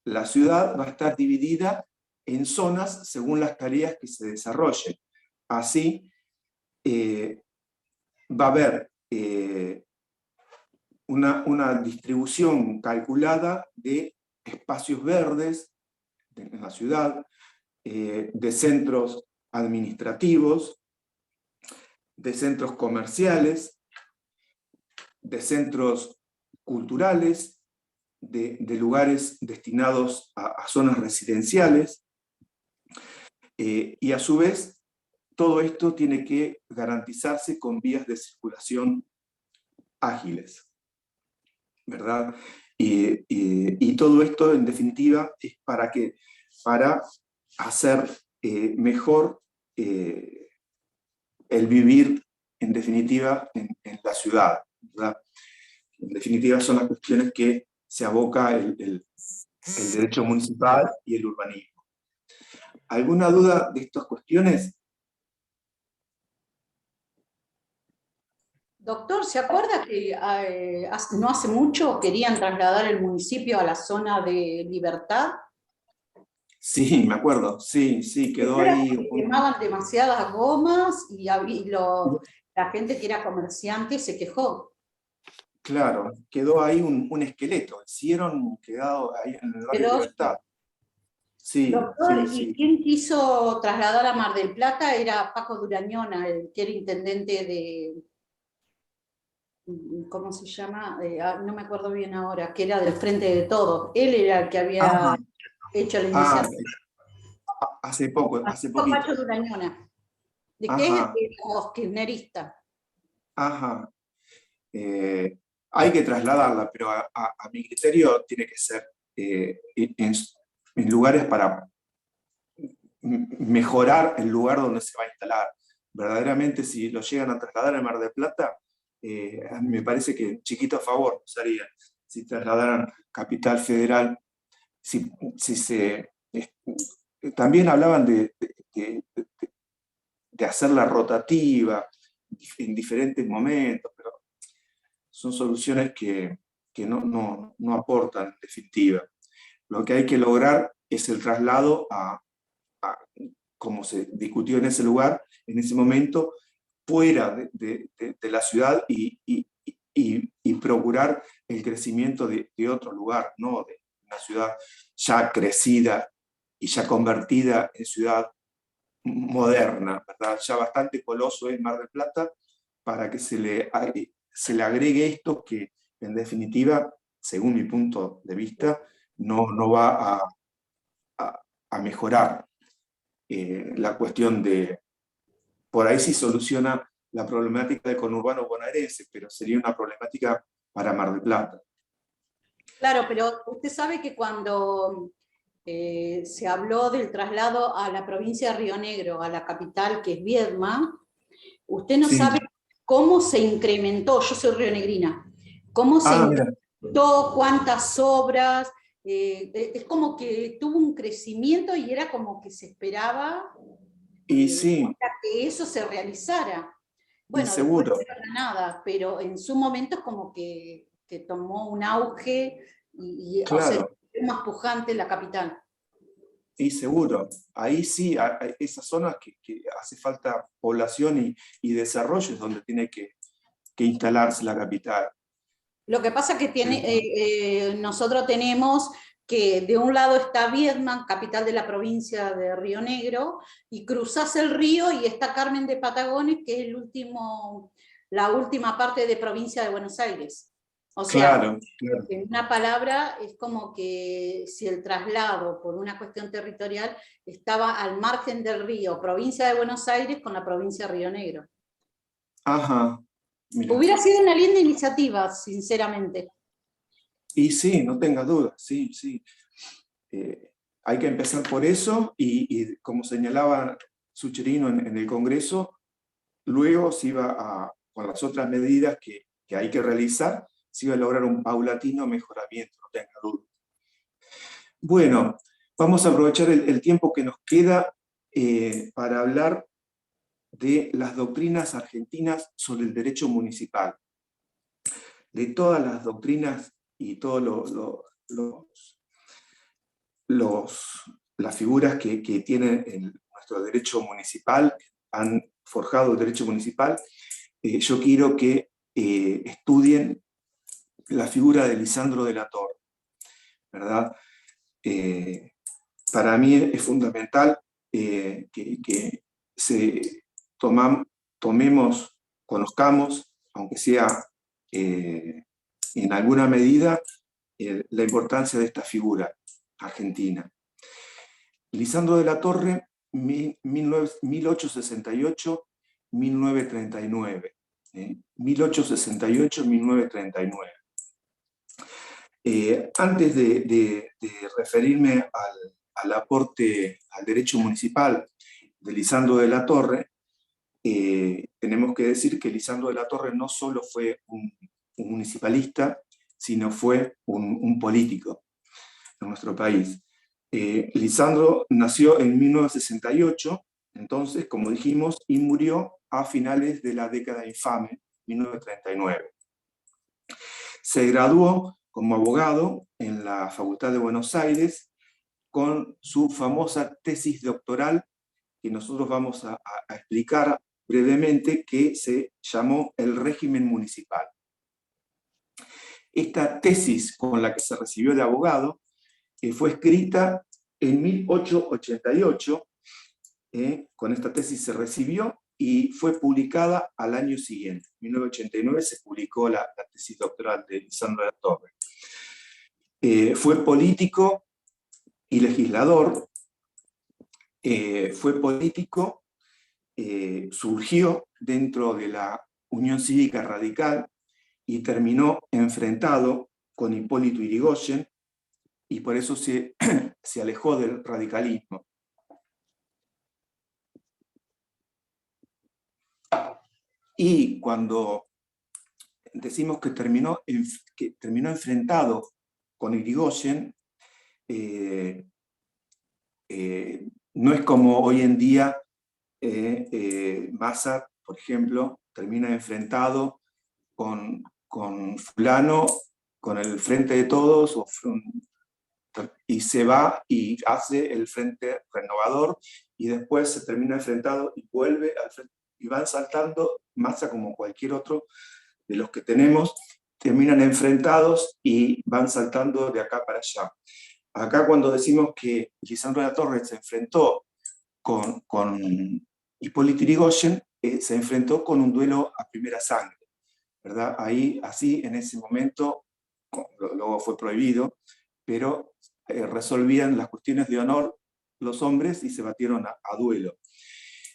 Speaker 1: la ciudad va a estar dividida en zonas según las tareas que se desarrollen. Así, va a haber una distribución calculada de espacios verdes en la ciudad, de centros administrativos, de centros comerciales, de centros culturales, de lugares destinados a zonas residenciales, y a su vez todo esto tiene que garantizarse con vías de circulación ágiles, ¿verdad? Y todo esto, en definitiva, es para hacer mejor el vivir, en definitiva, en la ciudad, ¿verdad? En definitiva, son las cuestiones que se aboca el derecho municipal y el urbanismo. ¿Alguna duda de estas cuestiones?
Speaker 2: Doctor, ¿se acuerda que no hace mucho querían trasladar el municipio a la zona de Libertad?
Speaker 1: Sí, me acuerdo, sí, quedó ahí.
Speaker 2: Quemaban demasiadas gomas y la gente que era comerciante se quejó.
Speaker 1: Claro, quedó ahí un esqueleto, hicieron quedado ahí en el barrio Libertad. Sí,
Speaker 2: Doctor,
Speaker 1: sí.
Speaker 2: ¿y quién quiso trasladar a Mar del Plata? Era Paco Durañona, el que era intendente de, ¿cómo se llama? No me acuerdo bien ahora, que era del Frente de Todos. Él era el que había hecho la iniciativa.
Speaker 1: Hace poquito.
Speaker 2: Paco Durañona, de que es el kirchnerista.
Speaker 1: Ajá. Hay que trasladarla, pero a mi criterio tiene que ser en lugares mejorar el lugar donde se va a instalar. Verdaderamente, si lo llegan a trasladar a Mar del Plata, me parece que chiquito favor nos haría si trasladaran Capital Federal. Si se, también hablaban de hacerla rotativa en diferentes momentos, pero son soluciones que no aportan en definitiva. Lo que hay que lograr es el traslado como se discutió en ese lugar, en ese momento, fuera de la ciudad y procurar el crecimiento de otro lugar, no de una ciudad ya crecida y ya convertida en ciudad moderna, ¿verdad? Ya bastante coloso es Mar del Plata para que se le agregue esto que, en definitiva, según mi punto de vista, no va a mejorar la cuestión de... Por ahí sí soluciona la problemática del conurbano bonaerense, pero sería una problemática para Mar del Plata.
Speaker 2: Claro, pero usted sabe que cuando se habló del traslado a la provincia de Río Negro, a la capital que es Viedma, usted no
Speaker 1: Sí.
Speaker 2: sabe cómo se incrementó, yo soy rionegrina, cómo se incrementó, cuántas obras, es como que tuvo un crecimiento y era como que se esperaba
Speaker 1: y sí,
Speaker 2: que eso se realizara. Bueno,
Speaker 1: seguro.
Speaker 2: después no era nada, pero en su momento es como que tomó un auge o sea,
Speaker 1: Claro,
Speaker 2: es más pujante la capital.
Speaker 1: y seguro. Ahí sí, esas zonas que hace falta población y desarrollo es donde tiene que instalarse la capital.
Speaker 2: Lo que pasa es que nosotros tenemos que de un lado está Viedma, capital de la provincia de Río Negro, y cruzás el río y está Carmen de Patagones, que es la última parte de provincia de Buenos Aires. O sea,
Speaker 1: Claro, claro.
Speaker 2: en una palabra, es como que si el traslado por una cuestión territorial estaba al margen del río, provincia de Buenos Aires con la provincia de Río Negro.
Speaker 1: Ajá. Mira.
Speaker 2: Hubiera sido una linda iniciativa, sinceramente.
Speaker 1: Y sí, no tengas dudas, sí, sí. Hay que empezar por eso y como señalaba Sucherino en el Congreso, luego se iba con las otras medidas que hay que realizar, se iba a lograr un paulatino mejoramiento, no tenga duda. Bueno, vamos a aprovechar el tiempo que nos queda para hablar de las doctrinas argentinas sobre el derecho municipal. De todas las doctrinas y todos las figuras que tienen en nuestro derecho municipal, han forjado el derecho municipal, yo quiero que estudien la figura de Lisandro de la Torre, ¿verdad? Para mí es fundamental que tomemos, conozcamos, aunque sea en alguna medida, la importancia de esta figura argentina. Lisandro de la Torre, 1868-1939. 1868-1939. Antes de referirme al aporte al derecho municipal de Lisandro de la Torre, tenemos que decir que Lisandro de la Torre no solo fue un municipalista, sino fue un político en nuestro país. Lisandro nació en 1968, entonces, como dijimos, y murió a finales de la década infame, 1939. Se graduó como abogado en la Facultad de Buenos Aires con su famosa tesis doctoral, que nosotros vamos a explicar brevemente, que se llamó El régimen municipal. Esta tesis con la que se recibió de abogado fue escrita en 1888, con esta tesis se recibió y fue publicada al año siguiente. En 1989 se publicó la tesis doctoral de Lisandro de la Torre. Fue político y legislador, fue político, surgió dentro de la Unión Cívica Radical y terminó enfrentado con Hipólito Yrigoyen, y por eso se alejó del radicalismo. Y cuando decimos que terminó enfrentado con Irigoyen, no es como hoy en día Massa, por ejemplo, termina enfrentado con fulano, con el Frente de Todos, y se va y hace el Frente Renovador, y después se termina enfrentado y vuelve al frente, y van saltando, Massa como cualquier otro de los que tenemos, terminan enfrentados y van saltando de acá para allá. Acá cuando decimos que Lisandro de la Torre se enfrentó con Hipólito Yrigoyen, se enfrentó con un duelo a primera sangre, ¿verdad? Ahí, así, en ese momento, luego fue prohibido, pero resolvían las cuestiones de honor los hombres y se batieron a duelo.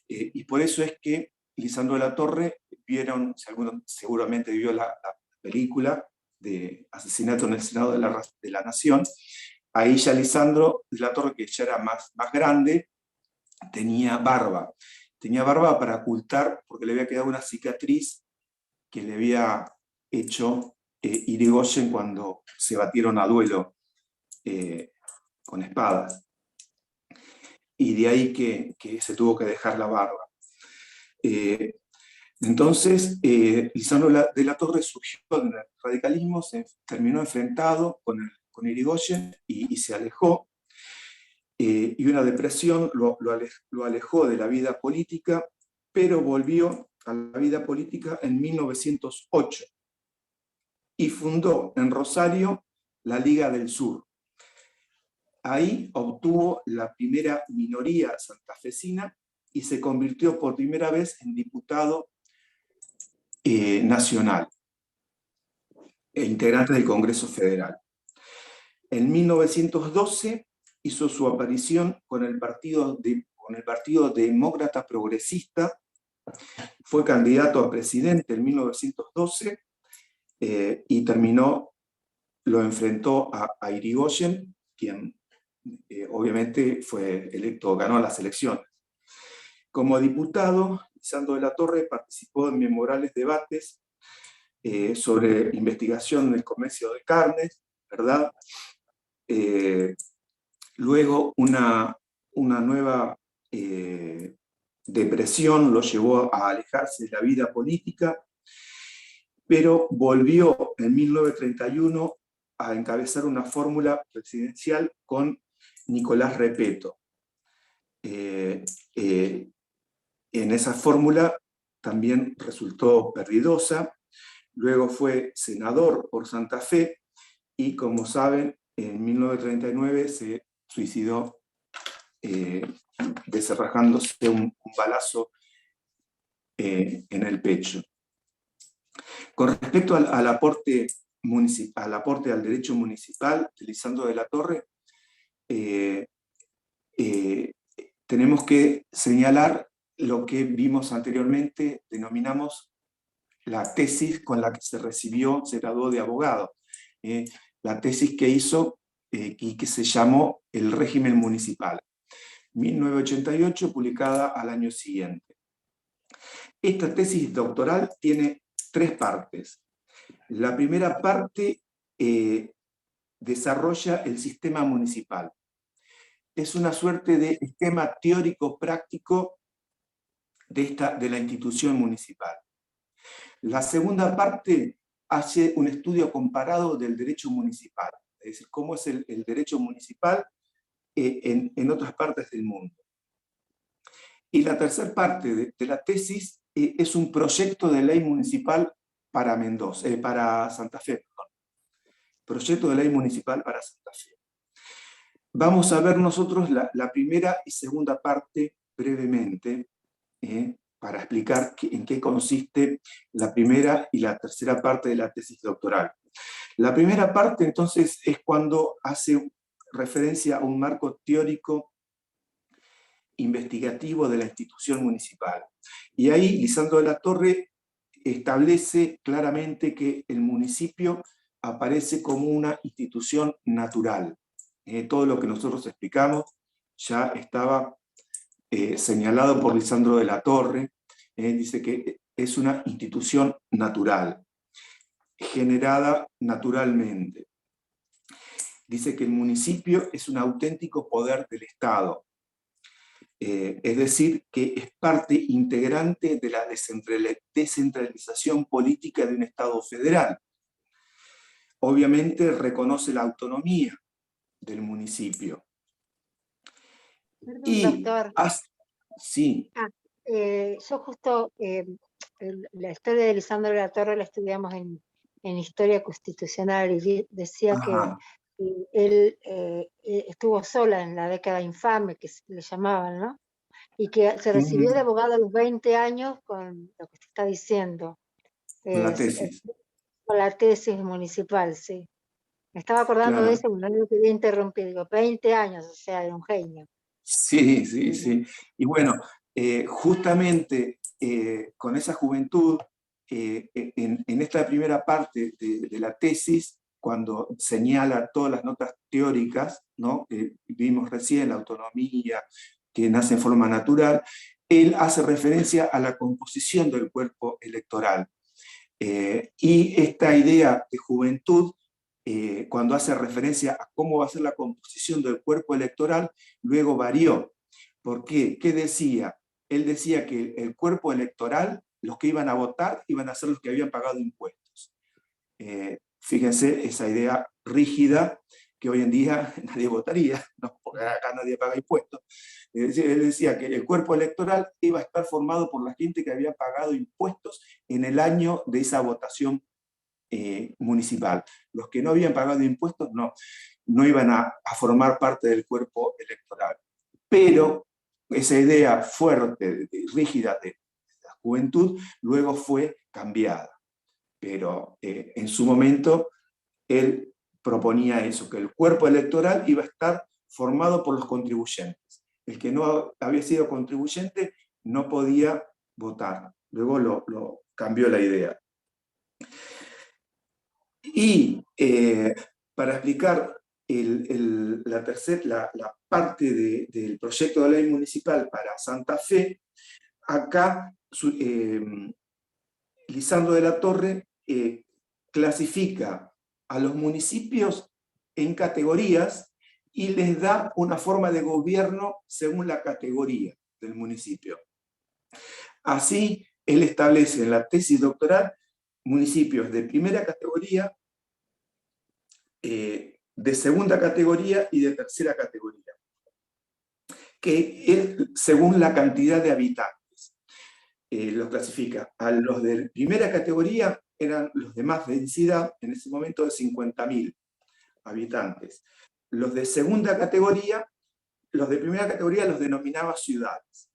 Speaker 1: Y por eso es que Lisandro de la Torre, vieron, si alguno seguramente vio la película de Asesinato en el Senado de la Nación, ahí ya Lisandro de la Torre, que ya era más grande, tenía barba. Tenía barba para ocultar, porque le había quedado una cicatriz que le había hecho Irigoyen cuando se batieron a duelo con espadas. Y de ahí que se tuvo que dejar la barba. Entonces, Lisandro de la Torre surgió en el radicalismo, se terminó enfrentado con Irigoyen y se alejó. Y una depresión lo alejó de la vida política, pero volvió a la vida política en 1908 y fundó en Rosario la Liga del Sur. Ahí obtuvo la primera minoría santafesina y se convirtió por primera vez en diputado nacional e integrante del Congreso Federal. En 1912 hizo su aparición con el Partido Demócrata Progresista, fue candidato a presidente en 1912 y lo enfrentó a Irigoyen, quien obviamente ganó las elecciones. Como diputado, Lisandro de la Torre participó en memorables debates sobre investigación del comercio de carnes, ¿verdad? Luego una nueva depresión lo llevó a alejarse de la vida política, pero volvió en 1931 a encabezar una fórmula presidencial con Nicolás Repetto. En esa fórmula también resultó perdidosa, luego fue senador por Santa Fe y, como saben, en 1939 se suicidó desarrojándose un balazo en el pecho. Con respecto al aporte al derecho municipal de Lisandro de la Torre, tenemos que señalar lo que vimos anteriormente, denominamos la tesis con la que se graduó de abogado. La tesis que hizo y que se llamó El régimen municipal, 1988, publicada al año siguiente. Esta tesis doctoral tiene 3 partes. La primera parte desarrolla el sistema municipal. Es una suerte de esquema teórico práctico de la institución municipal. La segunda parte hace un estudio comparado del derecho municipal, es decir, cómo es el derecho municipal en otras partes del mundo. Y la tercera parte de la tesis es un proyecto de ley municipal para Santa Fe. Proyecto de ley municipal para Santa Fe. Vamos a ver nosotros la primera y segunda parte brevemente, para explicar en qué consiste la primera y la tercera parte de la tesis doctoral. La primera parte, entonces, es cuando hace referencia a un marco teórico investigativo de la institución municipal. Y ahí Lisandro de la Torre establece claramente que el municipio aparece como una institución natural. Todo lo que nosotros explicamos ya estaba señalado por Lisandro de la Torre. Dice que es una institución natural, generada naturalmente. Dice que el municipio es un auténtico poder del Estado, es decir, que es parte integrante de la descentralización política de un Estado federal. Obviamente reconoce la autonomía del municipio.
Speaker 4: Perdón,
Speaker 1: Y
Speaker 4: doctor.
Speaker 1: sí.
Speaker 4: Yo justo la historia de Lisandro de la Torre la estudiamos en Historia Constitucional y decía
Speaker 1: Ajá.
Speaker 4: que él estuvo sola en la década infame, que le llamaban, ¿no? Y que se recibió de abogado a los 20 años con lo que se está diciendo.
Speaker 1: Con la tesis.
Speaker 4: Con la tesis municipal, sí. Me estaba acordando de eso, no lo quería interrumpir, digo, 20 años, o sea, de un genio.
Speaker 1: Sí, sí, sí. Y bueno, justamente con esa juventud, en esta primera parte de la tesis, cuando señala todas las notas teóricas, ¿no?, que vimos recién, la autonomía, que nace en forma natural, él hace referencia a la composición del cuerpo electoral. Y esta idea de juventud, cuando hace referencia a cómo va a ser la composición del cuerpo electoral, luego varió. ¿Por qué? ¿Qué decía? Él decía que el cuerpo electoral, los que iban a votar, iban a ser los que habían pagado impuestos. Fíjense esa idea rígida que hoy en día nadie votaría, ¿no?, porque acá nadie paga impuestos. Él decía que el cuerpo electoral iba a estar formado por la gente que había pagado impuestos en el año de esa votación municipal. Los que no habían pagado impuestos no iban a formar parte del cuerpo electoral. Pero esa idea fuerte, rígida de la juventud, luego fue cambiada. Pero en su momento él proponía eso, que el cuerpo electoral iba a estar formado por los contribuyentes. El que no había sido contribuyente no podía votar. Luego lo cambió la idea. Y para explicar la parte del proyecto de ley municipal para Santa Fe, acá Lisandro de la Torre clasifica a los municipios en categorías y les da una forma de gobierno según la categoría del municipio. Así, él establece en la tesis doctoral municipios de primera categoría, de segunda categoría y de tercera categoría, que es según la cantidad de habitantes. Los clasifica. A los de primera categoría eran los de más densidad, en ese momento de 50.000 habitantes. Los de segunda categoría, los de primera categoría los denominaba ciudades.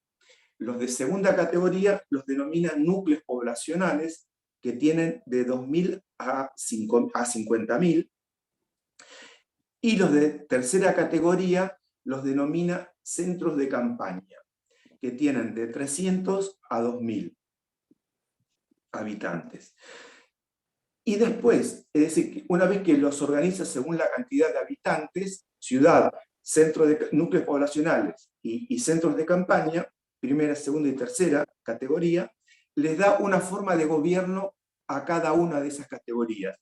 Speaker 1: Los de segunda categoría los denominan núcleos poblacionales, que tienen de 2.000 a 50.000. Y los de tercera categoría los denomina centros de campaña, que tienen de 300 a 2.000 habitantes. Y después, es decir, una vez que los organiza según la cantidad de habitantes, ciudad, centro de núcleos poblacionales y centros de campaña, primera, segunda y tercera categoría, les da una forma de gobierno a cada una de esas categorías.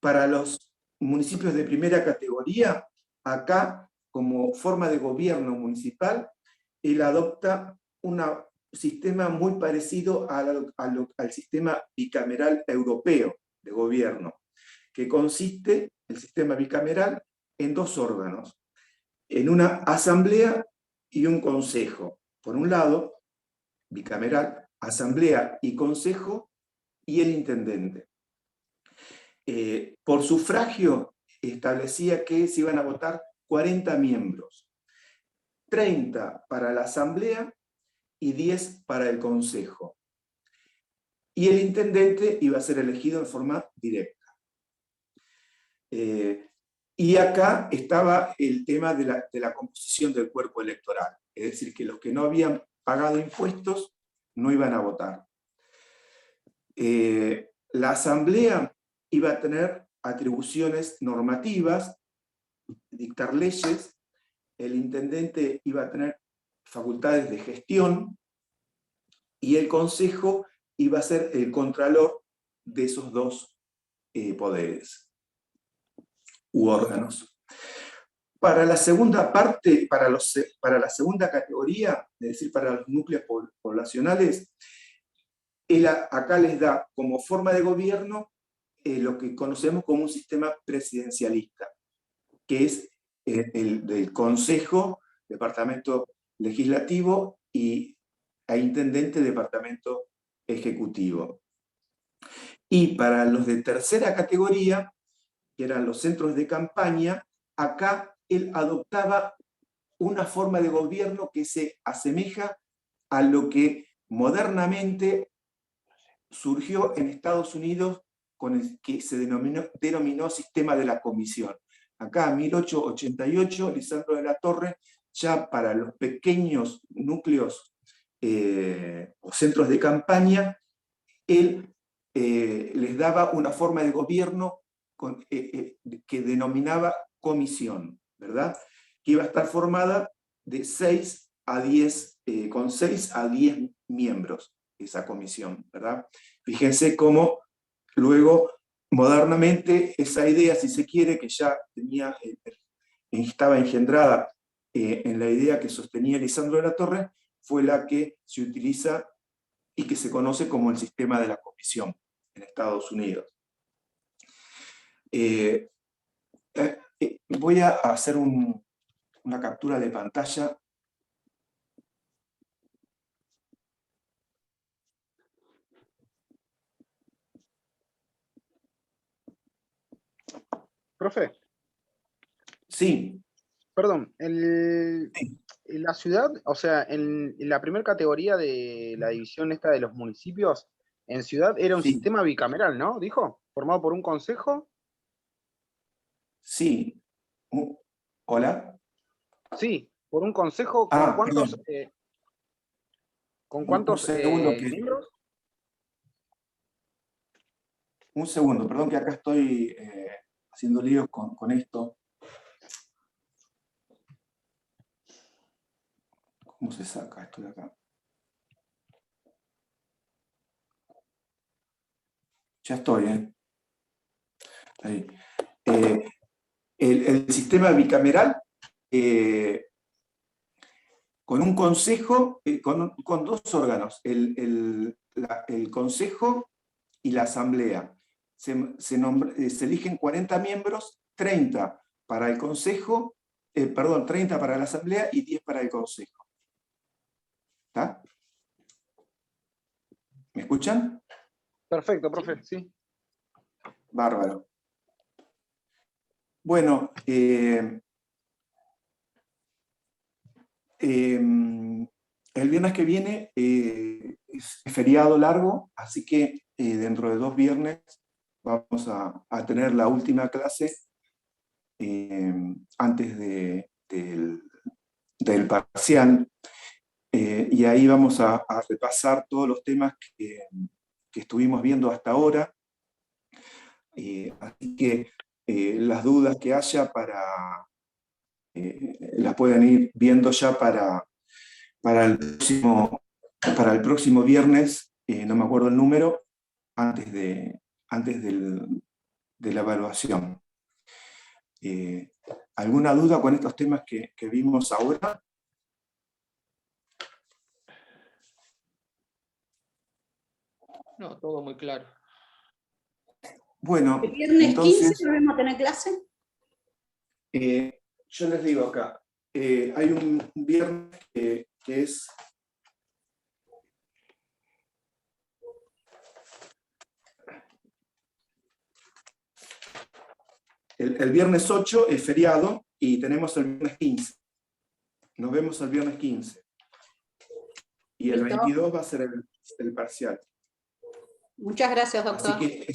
Speaker 1: Para los municipios de primera categoría, acá, como forma de gobierno municipal, él adopta un sistema muy parecido al sistema bicameral europeo de gobierno, que consiste, el sistema bicameral, en dos órganos, en una asamblea y un consejo. Por un lado, bicameral, asamblea y consejo, y el intendente. Por sufragio establecía que se iban a votar 40 miembros, 30 para la asamblea y 10 para el consejo. Y el intendente iba a ser elegido en forma directa. Y acá estaba el tema de la composición del cuerpo electoral, es decir, que los que no habían pagado impuestos no iban a votar. La asamblea iba a tener atribuciones normativas, dictar leyes, el intendente iba a tener facultades de gestión y el consejo iba a ser el contralor de esos dos poderes u órganos. Para la segunda parte, para la segunda categoría, es decir, para los núcleos poblacionales, él acá les da como forma de gobierno lo que conocemos como un sistema presidencialista, que es el del Consejo, Departamento Legislativo e Intendente, Departamento Ejecutivo. Y para los de tercera categoría, que eran los centros de campaña, acá él adoptaba una forma de gobierno que se asemeja a lo que modernamente surgió en Estados Unidos con el que se denominó sistema de la comisión. Acá en 1888, Lisandro de la Torre, ya para los pequeños núcleos o centros de campaña, él les daba una forma de gobierno que denominaba comisión, ¿verdad? Que iba a estar formada de 6 a 10, con 6 a 10 miembros, esa comisión, ¿verdad? Fíjense cómo luego, modernamente, esa idea, si se quiere, que ya estaba engendrada en la idea que sostenía Lisandro de la Torre, fue la que se utiliza y que se conoce como el sistema de la comisión en Estados Unidos. Voy a hacer una captura de pantalla.
Speaker 3: Profe.
Speaker 1: Sí.
Speaker 3: Perdón, en la ciudad, o sea, en la primera categoría de la división esta de los municipios, en ciudad era un sistema bicameral, ¿no? ¿Dijo? ¿Formado por un consejo?
Speaker 1: Sí. ¿Hola?
Speaker 3: Sí, por un consejo,
Speaker 1: ¿con
Speaker 3: cuántos miembros?
Speaker 1: Un segundo, perdón que acá estoy haciendo líos con esto. ¿Cómo se saca esto de acá? Ya estoy, ahí. El sistema bicameral, con un consejo, con dos órganos, el consejo y la asamblea. Se eligen 40 miembros, 30 para el consejo, 30 para la asamblea y 10 para el consejo. ¿Está? ¿Me escuchan?
Speaker 3: Perfecto, profe, sí.
Speaker 1: Bárbaro. Bueno, el viernes que viene es feriado largo, así que dentro de 2 viernes vamos a tener la última clase antes del parcial. Y ahí vamos a repasar todos los temas que estuvimos viendo hasta ahora. Así que las dudas que haya las pueden ir viendo ya para el próximo viernes, no me acuerdo el número, antes de la evaluación. ¿Alguna duda con estos temas que vimos ahora?
Speaker 5: No, todo muy claro.
Speaker 1: Bueno,
Speaker 2: ¿El viernes
Speaker 1: entonces,
Speaker 2: 15 volvemos a tener clase?
Speaker 1: yo les digo acá, hay un viernes que es el viernes 8 es feriado y tenemos el viernes 15. Nos vemos el viernes 15. Y el 22 va a ser el parcial.
Speaker 2: Muchas gracias, doctor.
Speaker 1: Así que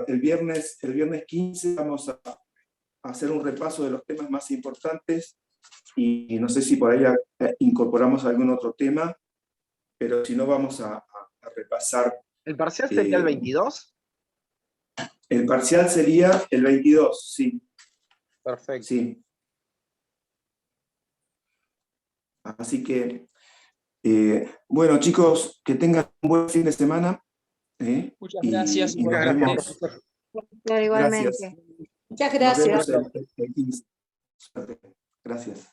Speaker 1: el viernes 15 vamos a hacer un repaso de los temas más importantes y no sé si por ahí incorporamos algún otro tema, pero si no vamos a repasar.
Speaker 3: ¿El parcial sería el 22?
Speaker 1: El parcial sería el 22, sí.
Speaker 3: Perfecto.
Speaker 1: Sí. Así que Bueno, chicos, que tengan un buen fin de semana.
Speaker 5: Muchas
Speaker 1: Y
Speaker 5: gracias.
Speaker 1: nos
Speaker 3: Muchas
Speaker 5: Igualmente.
Speaker 1: vemos.
Speaker 3: gracias, profesor.
Speaker 4: Pero igualmente.
Speaker 1: Gracias.
Speaker 2: Muchas
Speaker 1: Nos
Speaker 2: gracias.
Speaker 1: vemos el 15. Suerte. Gracias.